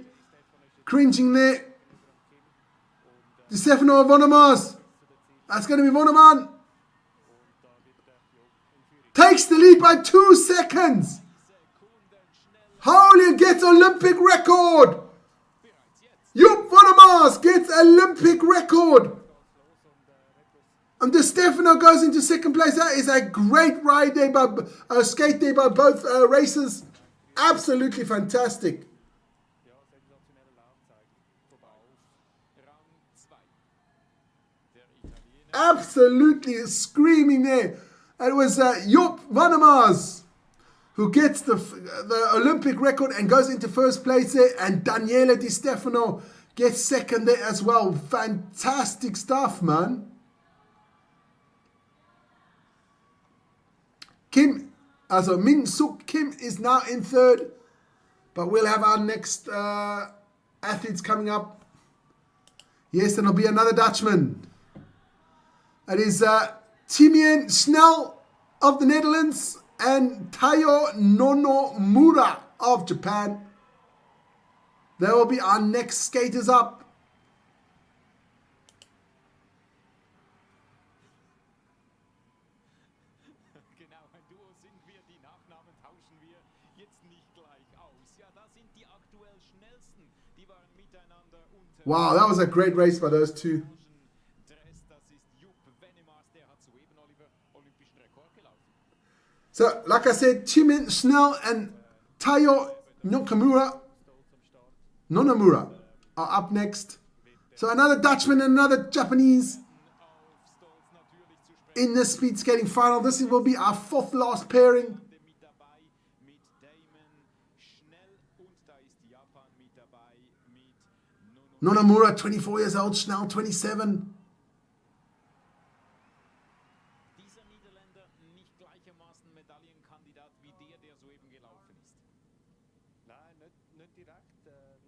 Cringing there. Di Stefano or Van der Maas? That's going to be Van der Maas. Takes the lead by 2 seconds. Holy, gets Olympic record. Joep van der Maas gets Olympic record. And Di Stefano goes into second place. That is a great ride there by skate there by both racers. Absolutely fantastic. Absolutely screaming there. It was Joep van der Maas who gets the Olympic record and goes into first place there, and Daniele Di Stefano gets second there as well. Fantastic stuff, man. Min Suk Kim is now in third, but we'll have our next athletes coming up. Yes, and it'll be another Dutchman. It is Timian Snell of the Netherlands and Tayo Nonomura of Japan. They will be our next skaters up. Schützen, die waren miteinander unter. Wow, that was a great race by those two. Dress, das ist Jupp Wennemars, der hat soeben olympischen Rekord gelaufen. So, like I said, Chimin Schnell and Tayo Nonamura are up next. So another Dutchman and another Japanese Auf Stolz natürlich zu sprechen. in the speed skating final. This will be our fourth last pairing. Mit dabei, mit Damon Schnell und da ist Japan mit dabei, mit Nonamura, 24 years old, Schnell, 27. Dieser Niederländer nicht gleichermaßen Medaillenkandidat wie der soeben gelaufen ist. Nein, nicht direkt. Der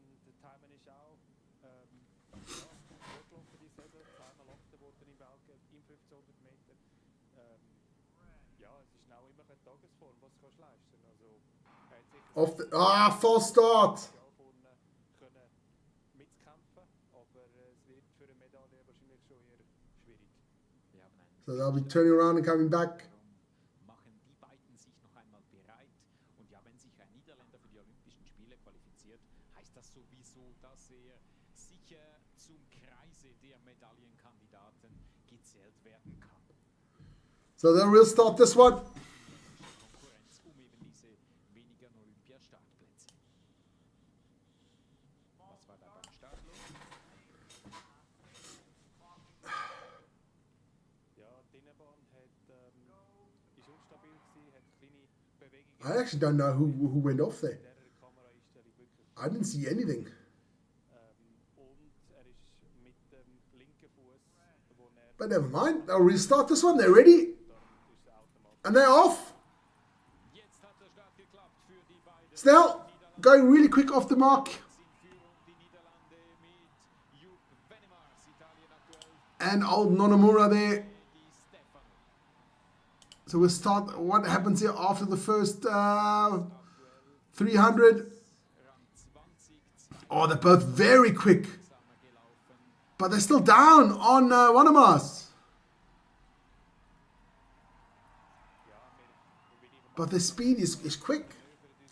Timing ist auch gut vorgelaufen die Saison. Zweimal Achter worden in Belgien im 1500 Meter. Ja, es ist auch immer eine Tagesform, was du leisten kannst. Also, er hat sicher False start. vorne können mitkämpfen, aber es wird für eine Medaille wahrscheinlich schon eher schwierig. Wir haben einen So they'll be turning around and coming back. Machen die beiden sich noch einmal bereit. Und ja, wenn sich ein Niederländer für die Olympischen Spiele qualifiziert, heißt das sowieso, dass er sicher zum Kreise der Medaillenkandidaten gezählt werden kann. So they'll restart this one. Konkurrenz um eben diese weniger Olympiastartplätze. Was war da beim Start los? Ja, die Innenbahn ist unstabil gewesen, hat kleine Bewegungen. I actually don't know who went off there. In dieser Kameraeinstellung wirklich. I didn't see anything. Und er ist mit dem linken Fuß, wo er But never mind. They'll restart this one. They're ready. darum ist er automatisch. And they're off. Jetzt hat der Start geklappt für die beiden. Snell going really quick off the mark. In Führung die Niederlande mit Jupp Wennemars, Italien aktuell And old Nonamura there. die Stefano. So we'll start. What happens here after the first 300? Rang 20 Oh, they're both very quick. langsamer gelaufen. But they're still down on Wanamas. But the speed is quick.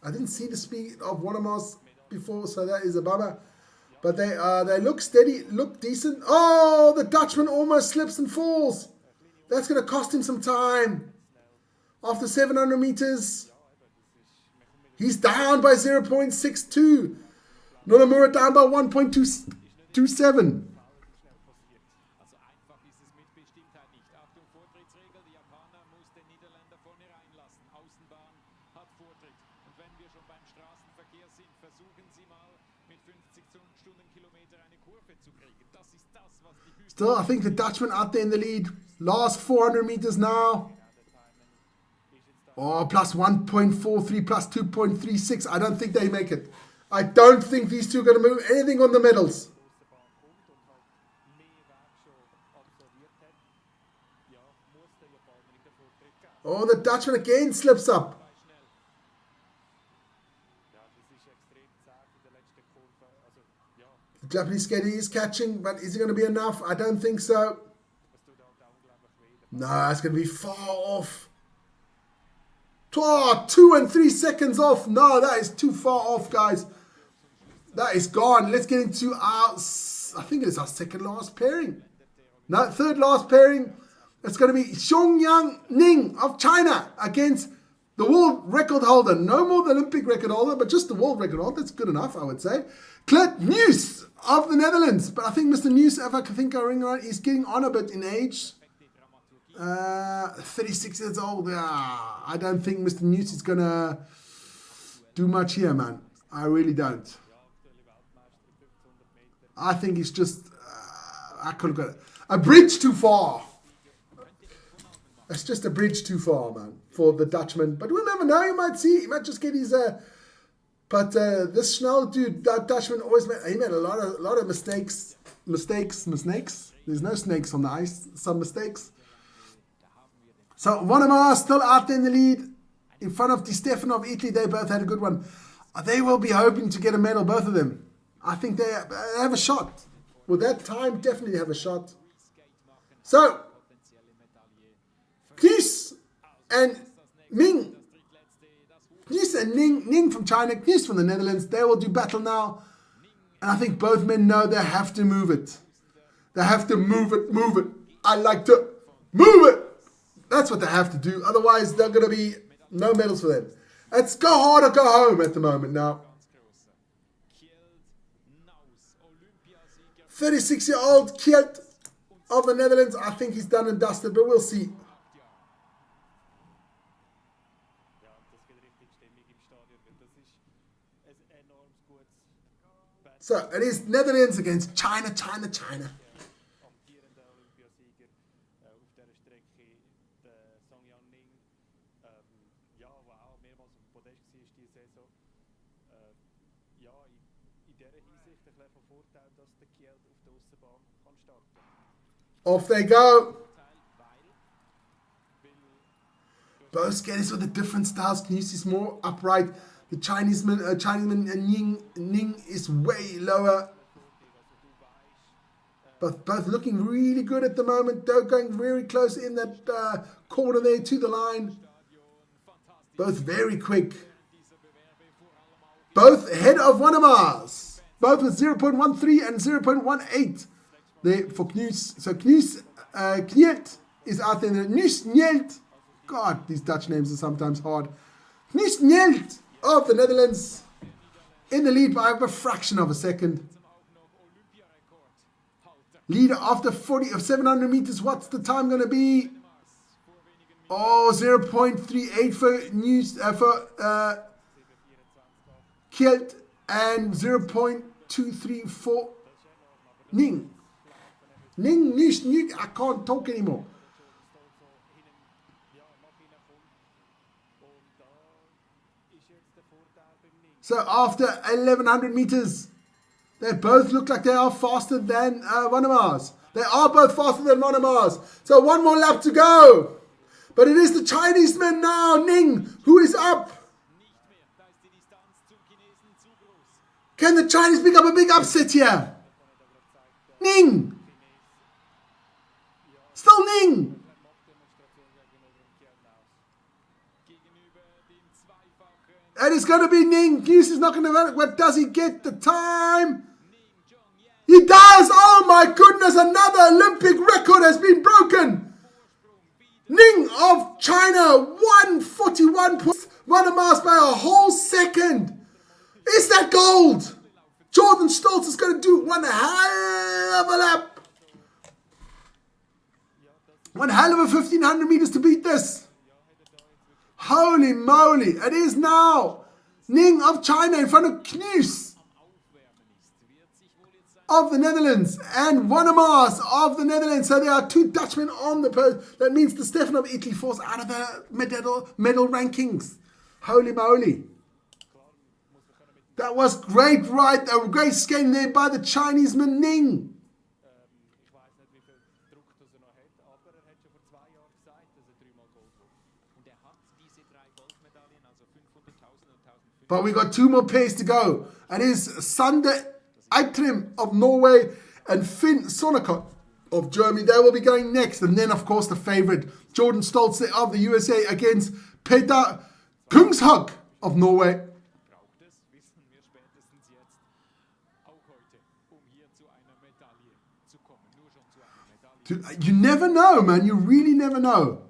I didn't see the speed of Wanamas before, so that is a bummer. But they look steady, look decent. Oh, the Dutchman almost slips and falls. That's going to cost him some time. After 700 meters, he's down by 0.62. Nonamura down by 1.27. Also einfach ist es mit Bestimmtheit nicht. Achtung, Vortrittsregel. Die Japaner muss den Niederländer vorne reinlassen. Außenbahn hat Vortritt. Und wenn wir schon beim Straßenverkehr sind, versuchen Sie mal mit 50 Stundenkilometer eine Kurve zu kriegen. Das ist das, was die Hüte. Still, I think the Dutchman out there in the lead. Last 400 meters now. Oh, plus 1.43, plus 2.36. I don't think they make it. I don't think these two are going to move anything on the medals. Oh, the Dutchman again slips up. The Japanese skater is catching, but is it going to be enough? I don't think so. No, it's going to be far off. 2 and 3 seconds off. No, that is too far off, guys. That is gone. Let's get into our, I think it is our second last pairing. No, third last pairing. It's going to be Xiongyang Ning of China against the world record holder. No more the Olympic record holder, but just the world record holder. That's good enough, I would say. Klit Nieuws of the Netherlands. But I think Mr. Nieuws, if I can think I'm right, is getting on a bit in age. 36 years old. I don't think Mr. Nieuws is going to do much here, man. I really don't. I think it's just, I could have got it. A bridge too far. It's just a bridge too far, man, for the Dutchman. But we'll never know. You might see. He might just get his. But this Schnell dude, that Dutchman always made. He made a lot of mistakes. Mistakes. There's no snakes on the ice. Some mistakes. So Wanamaar still out there in the lead, in front of Di Stefano of Italy. They both had a good one. They will be hoping to get a medal, both of them. I think they have a shot. With that time, definitely have a shot. So, Knies and Ming. Knies and Ning from China, Knies from the Netherlands. They will do battle now. And I think both men know they have to move it. They have to move it. I like to move it. That's what they have to do. Otherwise, they're going to be no medals for them. It's go hard or go home at the moment now. 36-year-old Kjeld of the Netherlands. I think he's done and dusted, but we'll see. Ja, das geht richtig Stimmung im Stadion, weil das ist ein enorm gutes Battle. So, it is Netherlands against China. Amtierender Olympiasieger auf dieser Strecke, der Song Yanning. Ja, wow, mehrmals auf dem Podest war diese Saison. Ja, in dieser Hinsicht ein bisschen von Vorteil, dass der Kjeld auf der Aussenbahn kann starten. Off they go. Both skaters with the different styles. Knies is more upright. The Chineseman Ning is way lower. But both looking really good at the moment. They're going very close in that corner there to the line. Both very quick. Both ahead of Wanama's. Both with 0.13 and 0.18 there for Knues. So Kniet is out there. Knues. God, these Dutch names are sometimes hard. Knues of the Netherlands in the lead by a fraction of a second. Leader after 700 meters. What's the time going to be? Oh, 0.38 for Kjeld and 0.23 for Ning. I can't talk anymore. So after 1100 meters, they both look like they are faster than Wanama's. They are both faster than Wanama's. So one more lap to go. But it is the Chinese man now, Ning, who is up. Can the Chinese pick up a big upset here? Ning. Still Ning. And it's going to be Ning. Hughes is not going to run it. What does he get? The time? He does. Oh my goodness. Another Olympic record has been broken. Ning of China. 141 points. Won a mass by a whole second. Is that gold? Jordan Stoltz is going to do one hell of a lap. One hell of a 1500 meters to beat this. Holy moly, it is now Ning of China in front of Knues of the Netherlands and Wanama's of the Netherlands. So there are two Dutchmen on the post. That means the Stefan of Italy falls out of the medal rankings. Holy moly. That was great, right? A great skating there by the Chinese man Ning. But we got two more pairs to go. It is Sander Eitrim of Norway and Finn Sonnekot of Germany. They will be going next. And then, of course, the favorite, Jordan Stoltz of the USA against Peter Kungshag of Norway. You never know, man. You really never know.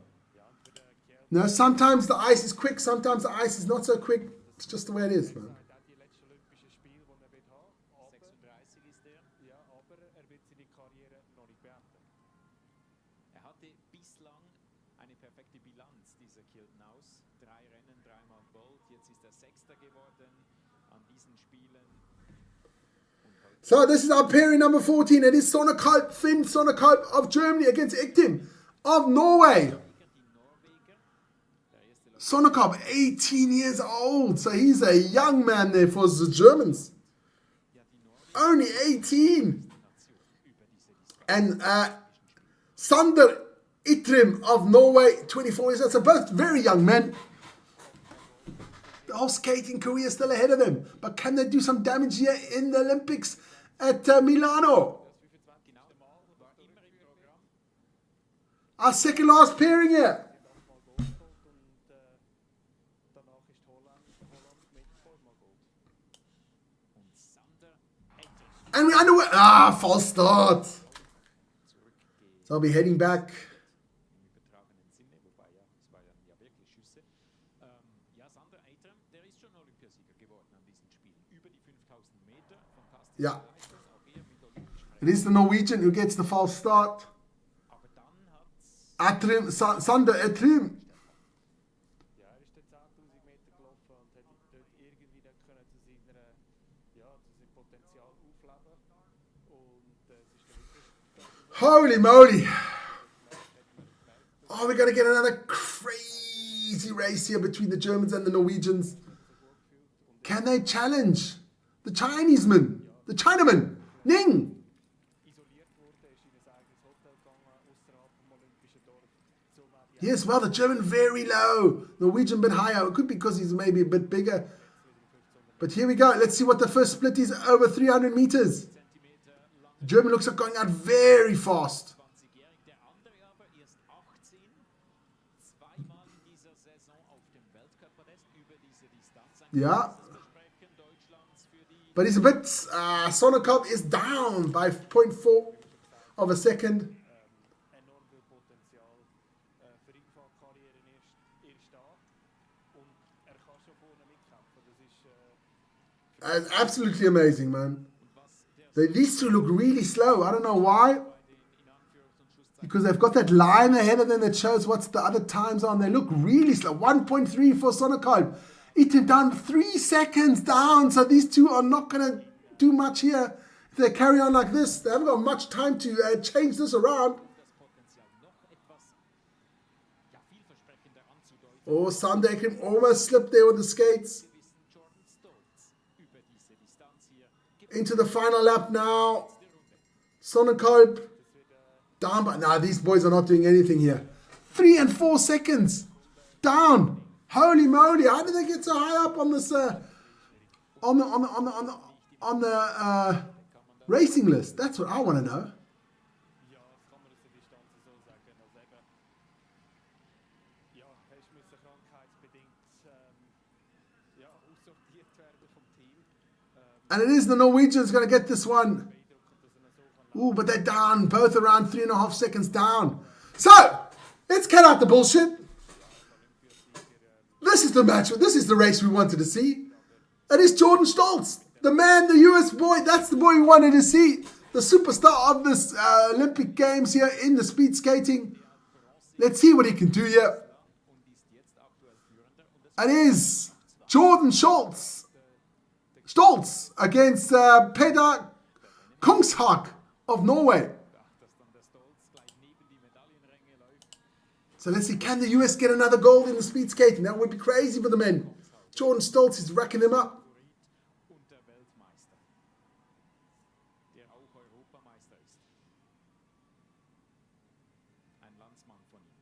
No, sometimes the ice is quick. Sometimes the ice is not so quick. It's just the way it is, man. Hatte bislang eine perfekte Bilanz, dieser Kjeld-Naus. 3 Rennen, 3-mal Gold. Jetzt ist er Sechster geworden an diesen Spielen. So this is our pairing number 14. It is Sonnekot, Finn Sonnekot of Germany against Iktim of Norway. Sonnekot, 18 years old. So he's a young man there for the Germans. Only 18. And Sander Eitrim of Norway, 24 years old. So both very young men. The whole skating career is still ahead of them. But can they do some damage here in the Olympics at Milano? Our second last pairing here. And we're underway. Ah, false start. zurückgehen. So I'll be heading back. Im übertragenen Sinne, wobei ja, es waren ja wirklich Schüsse. Ja, Sander Eitram, der ist schon Olympiasieger geworden an diesen Spielen. Über die 5000 Meter, fantastische Ja. Leistung, auch er mit olympischen It is the Norwegian who gets the false start. Aber dann hat's Atrim, Sander Atrim. Ja, er ist den 10.000 Meter gelaufen und hat dort irgendwie dann können zu seiner, ja, zu seinem Potenzial aufleben. Und es ist dann wirklich Holy moly. Oh, we're going to get another crazy race here between the Germans and the Norwegians. Can they challenge the Chineseman, the Chinaman, Ning? isoliert wurde, ist in ein eigenes Hotel gegangen, außerhalb vom Olympischen Dorf. So war die Yes, well, the German very low, Norwegian a bit higher. It could be because he's maybe a bit bigger. But here we go. Let's see what the first split is over 300 meters. Zentimeter lang. The German looks like going out very fast. 20-jährig, der andere aber erst 18, zweimal in dieser Saison auf dem Weltcup-Podest über diese Distanz. Ein Ja. großes Versprechen Deutschlands für die But he's a bit, Sonnekamp is down by 0.4 of a second. enorm viel Potenzial für die Karriere erst da. Und er kann schon vorne mitkämpfen. Das ist It's absolutely amazing, man. und was der These two look really slow. I don't know why. in Anführungs- und Schlusszeichen Because they've got that line ahead of them that shows what's the other times on. They look really slow. 1.3 for Sonnekamp. It down 3 seconds down. So these two are not going to do much here. If they carry on like this, they haven't got much time to change this around. das Potenzial noch etwas ja, vielversprechender anzudeuten. Oh, Sandekim almost slipped there with the skates. Wir wissen, Jordan Stolz über diese Distanz hier Into the final lap now. Sonnekamp down, but now these boys are not doing anything here. 3 and 4 seconds down. Holy moly! How did they get so high up on this on the racing list? That's what I want to know. ja, kann man aus der Distanz so sagen. Also eben, ja, hast müssen krankheitsbedingt ja, aussortiert werden vom Team. And it is the Norwegians going to get this one. Beeindruckend, dass er so kann Ooh, but they're down, both around 3.5 seconds down. So let's cut out the bullshit. This is the match. This is the race we wanted to see. It is Jordan Stolz, the man, the US boy. That's the boy we wanted to see. The superstar of this Olympic Games here in the speed skating. Let's see what he can do here. und ist jetzt aktuell führender und es It is Jordan Stolz against Peter Kungshag of Norway. dass dann der Stolz gleich neben die Medaillenränge läuft. So let's see, can the US get another gold in the speed skating? That would be crazy for the men. Jordan Stolz is racking them up. Und der Weltmeister, der auch Europameister ist. Ein Landsmann von ihm.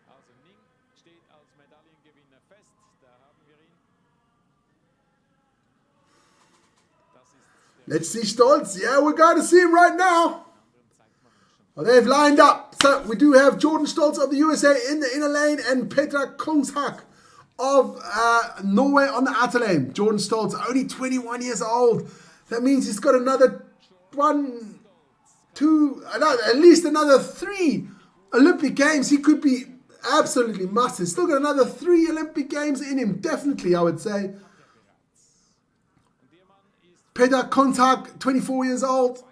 Also Ning steht als Medaillengewinner fest, da haben wir ihn. Das ist der Let's see Stolz. Yeah, we're going to see him right now. anderen zeigt man uns schon. Well, they've lined up. So we do have Jordan Stolz of the USA in the inner lane and Petra Kungshag of Norway on the outer lane. Jordan Stolz, only 21 years old. That means he's got another at least another 3 Olympic Games. He could be absolutely must. He's still got another 3 Olympic Games in him. Definitely, I would say. Und der Mann ist Peter Kungshag, 24 years old.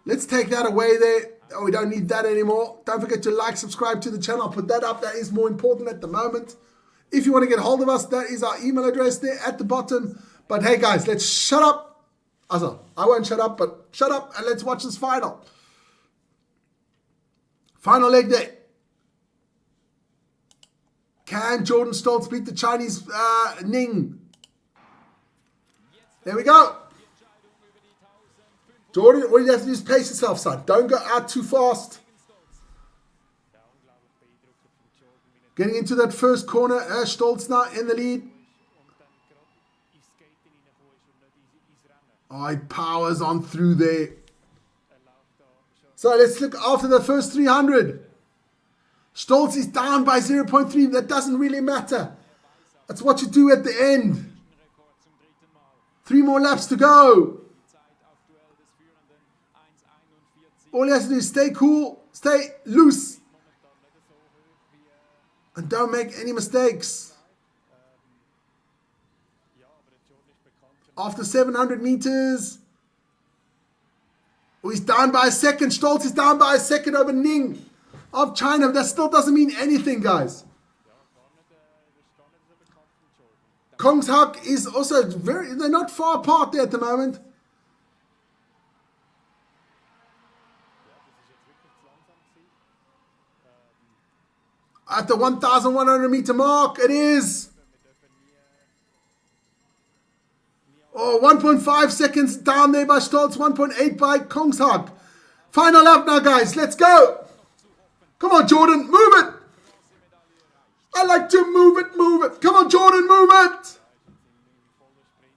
Let's take that away there. Oh, we don't need that anymore. Don't forget to like, subscribe to the channel. I'll put that up. That is more important at the moment. If you want to get hold of us, that is our email address there at the bottom. But hey, guys, let's shut up. Also, I won't shut up, but shut up and let's watch this final. Final leg day. Can Jordan Stolz beat the Chinese Ning? There we go. Jordan, all you have to do is pace yourself, son. Don't go out too fast. ja, unglaublich beeindruckend von Jordan. Wie er Getting into that first corner, Stolz now in the lead. und dann gerade ins Skaten reingekommen ist und nicht ins Rennen. Oh, he powers on through there. Läuft da schon So let's look after the first 300. Stolz is down by 0.3. That doesn't really matter. That's what you do at the end. Rekord zum dritten Mal. 3 more laps to go. Zeit auf Duell des Führenden 1,41. All he has to do is stay cool, stay loose, Momentan nicht so hoch wie, and don't make any mistakes. ja, aber der Jordan ist bekannt für After 700 meters, oh, he's down by a second. Stolz is down by a second over Ning of China. That still doesn't mean anything, guys. ja, gar nicht, das ist gar nicht so bekannt für Jordan. Kong's Hak is also they're not far apart there at the moment. Ja, das ist jetzt wirklich zu langsam gewesen. At the 1,100 meter mark, it is. Wir dürfen nie Oh, 1.5 seconds down there by Stolz, 1.8 by Kong's Hak. Final lap now, guys. Let's go. Come on, Jordan, move it. I like to move it, move it. Come on, Jordan, move it. voller Sprint.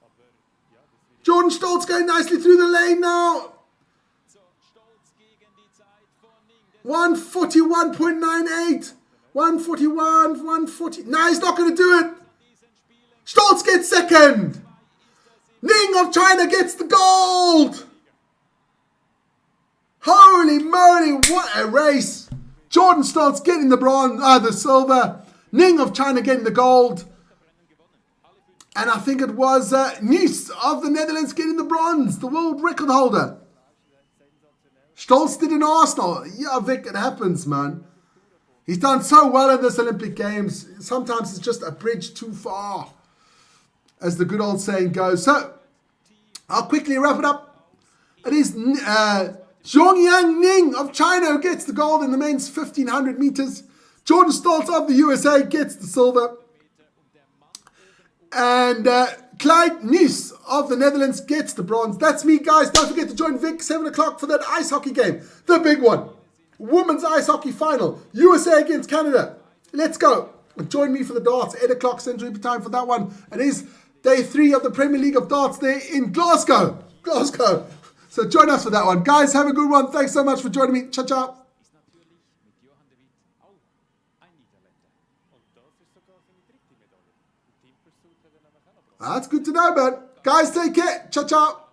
Aber ja, das wird Jordan Stolz going nicely through the lane now. So, Stolz gegen die Zeit von Ning. 141.98. 141, 140. No, he's not going to do it. Stolz gets second. Ning of China gets the gold. Holy moly, what a race. Jordan Stolz getting the bronze, the silver. Ning of China getting the gold. And I think it was Nice of the Netherlands getting the bronze, the world record holder. Stolz did in Arsenal. Yeah, Vic, it happens, man. He's done so well in this Olympic Games. Sometimes it's just a bridge too far, as the good old saying goes. So, I'll quickly wrap it up. It is Zhongyang Ning of China who gets the gold in the men's 1,500 meters. Jordan Stolz of the USA gets the silver. And Clyde Nice of the Netherlands gets the bronze. That's me, guys. Don't forget to join Vic, 7 o'clock for that ice hockey game. The big one. Women's ice hockey final. USA against Canada. Let's go. And join me for the darts. 8 o'clock Central time for that one. It is day 3 of the Premier League of Darts there in Glasgow. Glasgow. So join us for that one. Guys, have a good one. Thanks so much for joining me. Ciao, ciao. Ist natürlich mit Johann de Witt auch ein Niederländer. Und das ist sogar seine dritte Medaille. Im Team Pursuit hat er nämlich auch noch Bronze. That's good to know, man. Guys, take care. Ciao, ciao.